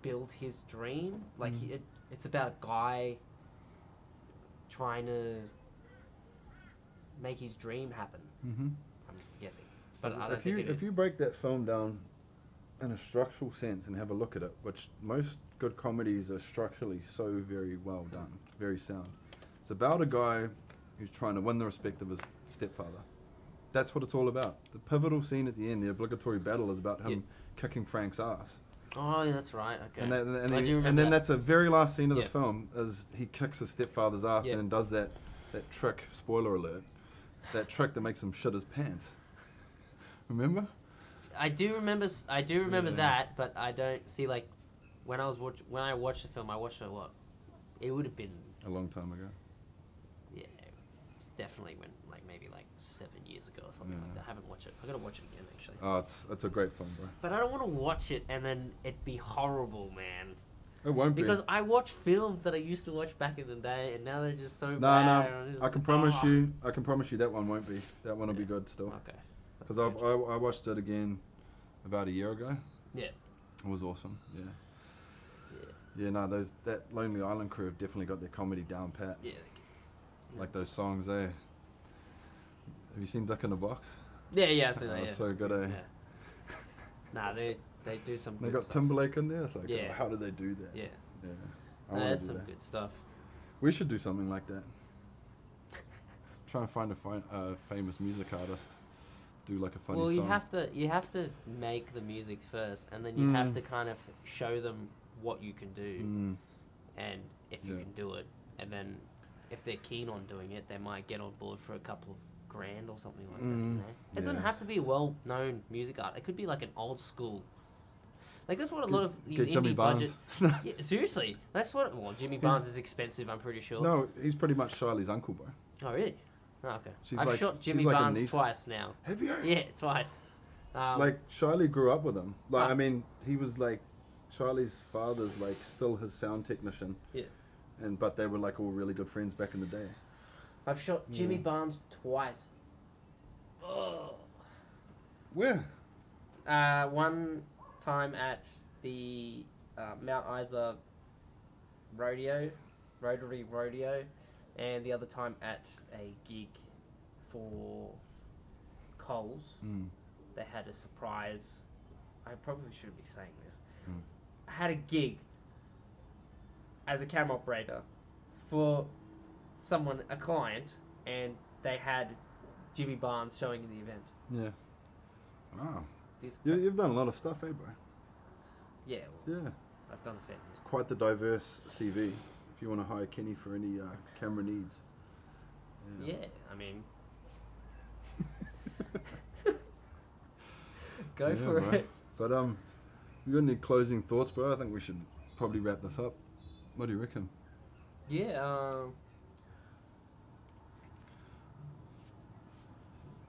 build his dream. Like it's about a guy trying to make his dream happen. I'm guessing, but I don't think it is. If you break that film down in a structural sense and have a look at it, which most good comedies are structurally so very well done, very sound. It's about a guy who's trying to win the respect of his stepfather. That's what it's all about. The pivotal scene at the end, the obligatory battle, is about him kicking Frank's ass. Oh, yeah, that's right. Okay. And then that's the very last scene of the film is he kicks his stepfather's ass and then does that trick, spoiler alert, that trick that makes him shit his pants. Remember? I do remember that, but I don't see like when I watched the film. I watched it it would have been a long time ago. Yeah, it's definitely maybe 7 years ago or something like that. I haven't watched it. I gotta watch it again actually. Oh, it's a great film, bro. But I don't want to watch it and then it be horrible, man. It won't be. Because I watch films that I used to watch back in the day, and now they're just so bad. No. I can promise you that one won't be. That one will be good still. Okay. Because I watched it again about a year ago. Yeah. It was awesome. Yeah. Yeah. No, that Lonely Island crew have definitely got their comedy down pat. Yeah. Like those songs there. Have you seen Duck in the Box? Yeah, I've seen that. That's so good, eh? Yeah. Nah, they do some. They good got stuff. Timberlake in there. It's like, how did they do that? Yeah. I That's some good stuff. We should do something like that. Try and find a famous music artist. Do like a funny song. Well, you have to make the music first, and then you have to kind of show them what you can do, and if you can do it, and then if they're keen on doing it, they might get on board for a couple of grand or something like that. You know? It doesn't have to be a well-known music art. It could be like an old school. Like that's what a lot of these indie budget. Yeah, seriously, that's what. Well, Jimmy Barnes is expensive. I'm pretty sure. No, he's pretty much Charlie's uncle, bro. Oh really? Oh, okay. She's I've shot Jimmy Barnes twice now. Have you? Yeah, twice. Like Charlie grew up with him. Like I mean, he was like Charlie's father's like still his sound technician. Yeah. But they were like all really good friends back in the day. I've shot Jimmy Barnes twice. Oh. Where? One time at the Mount Isa Rotary Rodeo, and the other time at a gig for Coles. They had a surprise. I probably shouldn't be saying this. I had a gig as a camera operator for a client, and they had Jimmy Barnes showing in the event. Yeah. Wow. You've done a lot of stuff, eh, bro? Yeah. Yeah. I've done a fair bit. Quite the diverse CV. If you want to hire Kenny for any camera needs. Yeah, I mean, go for it. But you got any closing thoughts, bro? I think we should probably wrap this up. What do you reckon? Yeah.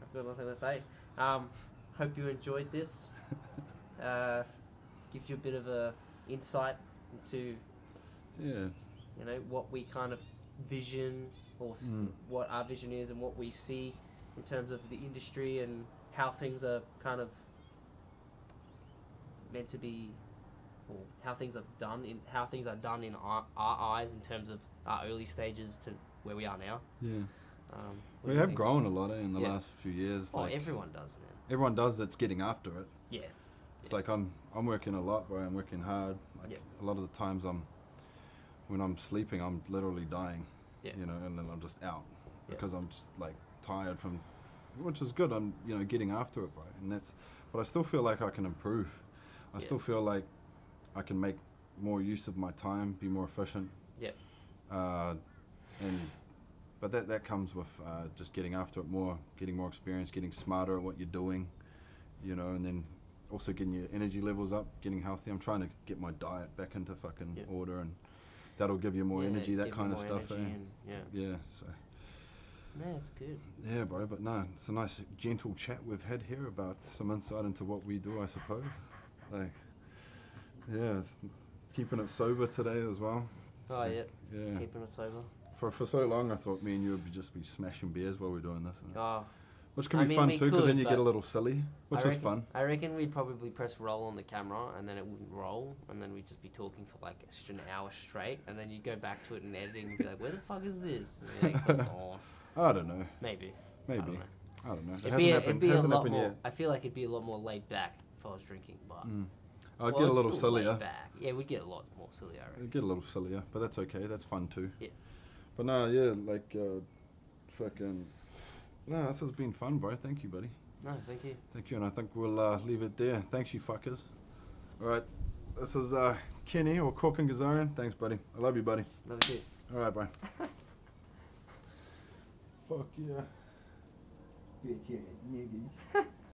I've got nothing to say. Hope you enjoyed this. Gives you a bit of a insight into what we kind of vision or what our vision is and what we see in terms of the industry and how things are kind of meant to be, or how things are done in our eyes in terms of our early stages to where we are now. Yeah. What We do you have think? grown a lot in the last few years. Oh, Like, everyone does, man. everyone does that's getting after it. Yeah. It's like I'm working a lot, bro. I'm working hard. Like Yeah. a lot of the times when I'm sleeping, I'm literally dying. Yeah. You know, and then I'm just out Yeah. because I'm just like tired from, which is good. I'm getting after it, bro. And but I still feel like I can improve. I still feel like I can make more use of my time, be more efficient. Yeah. But that comes with just getting after it more, getting more experience, getting smarter at what you're doing, and then also getting your energy levels up, getting healthy. I'm trying to get my diet back into fucking order, and that'll give you more energy, that kind of stuff. Yeah, so. No, it's good. Yeah, bro, but no, it's a nice, gentle chat we've had here about some insight into what we do, I suppose. Like, yeah, it's keeping it sober today as well. Oh, So, yeah. Yeah. Keeping it sober. For so long, I thought me and you would just be smashing beers while we're doing this. Oh. Which can be fun too, because then you get a little silly, which is fun. I reckon we'd probably press roll on the camera, and then it wouldn't roll, and then we'd just be talking for like an hour straight, and then you'd go back to it and editing and be like, where the fuck is this? And you're like, it's like, oh. I don't know. Maybe. I don't know. It'd be a lot more. I feel like it'd be a lot more laid back if I was drinking, but I'd get a little sillier. Back. Yeah, we'd get a lot more sillier. I reckon. It'd get a little sillier, but that's okay. That's fun too. Yeah. But no, yeah, like fucking. No, this has been fun, bro. Thank you, buddy. No, thank you. Thank you, and I think we'll leave it there. Thanks, you fuckers. All right, this is Kenny or Kourken Ghazarian. Thanks, buddy. I love you, buddy. Love you too. All right, bro. Fuck yeah. Bitch, yeah, niggas.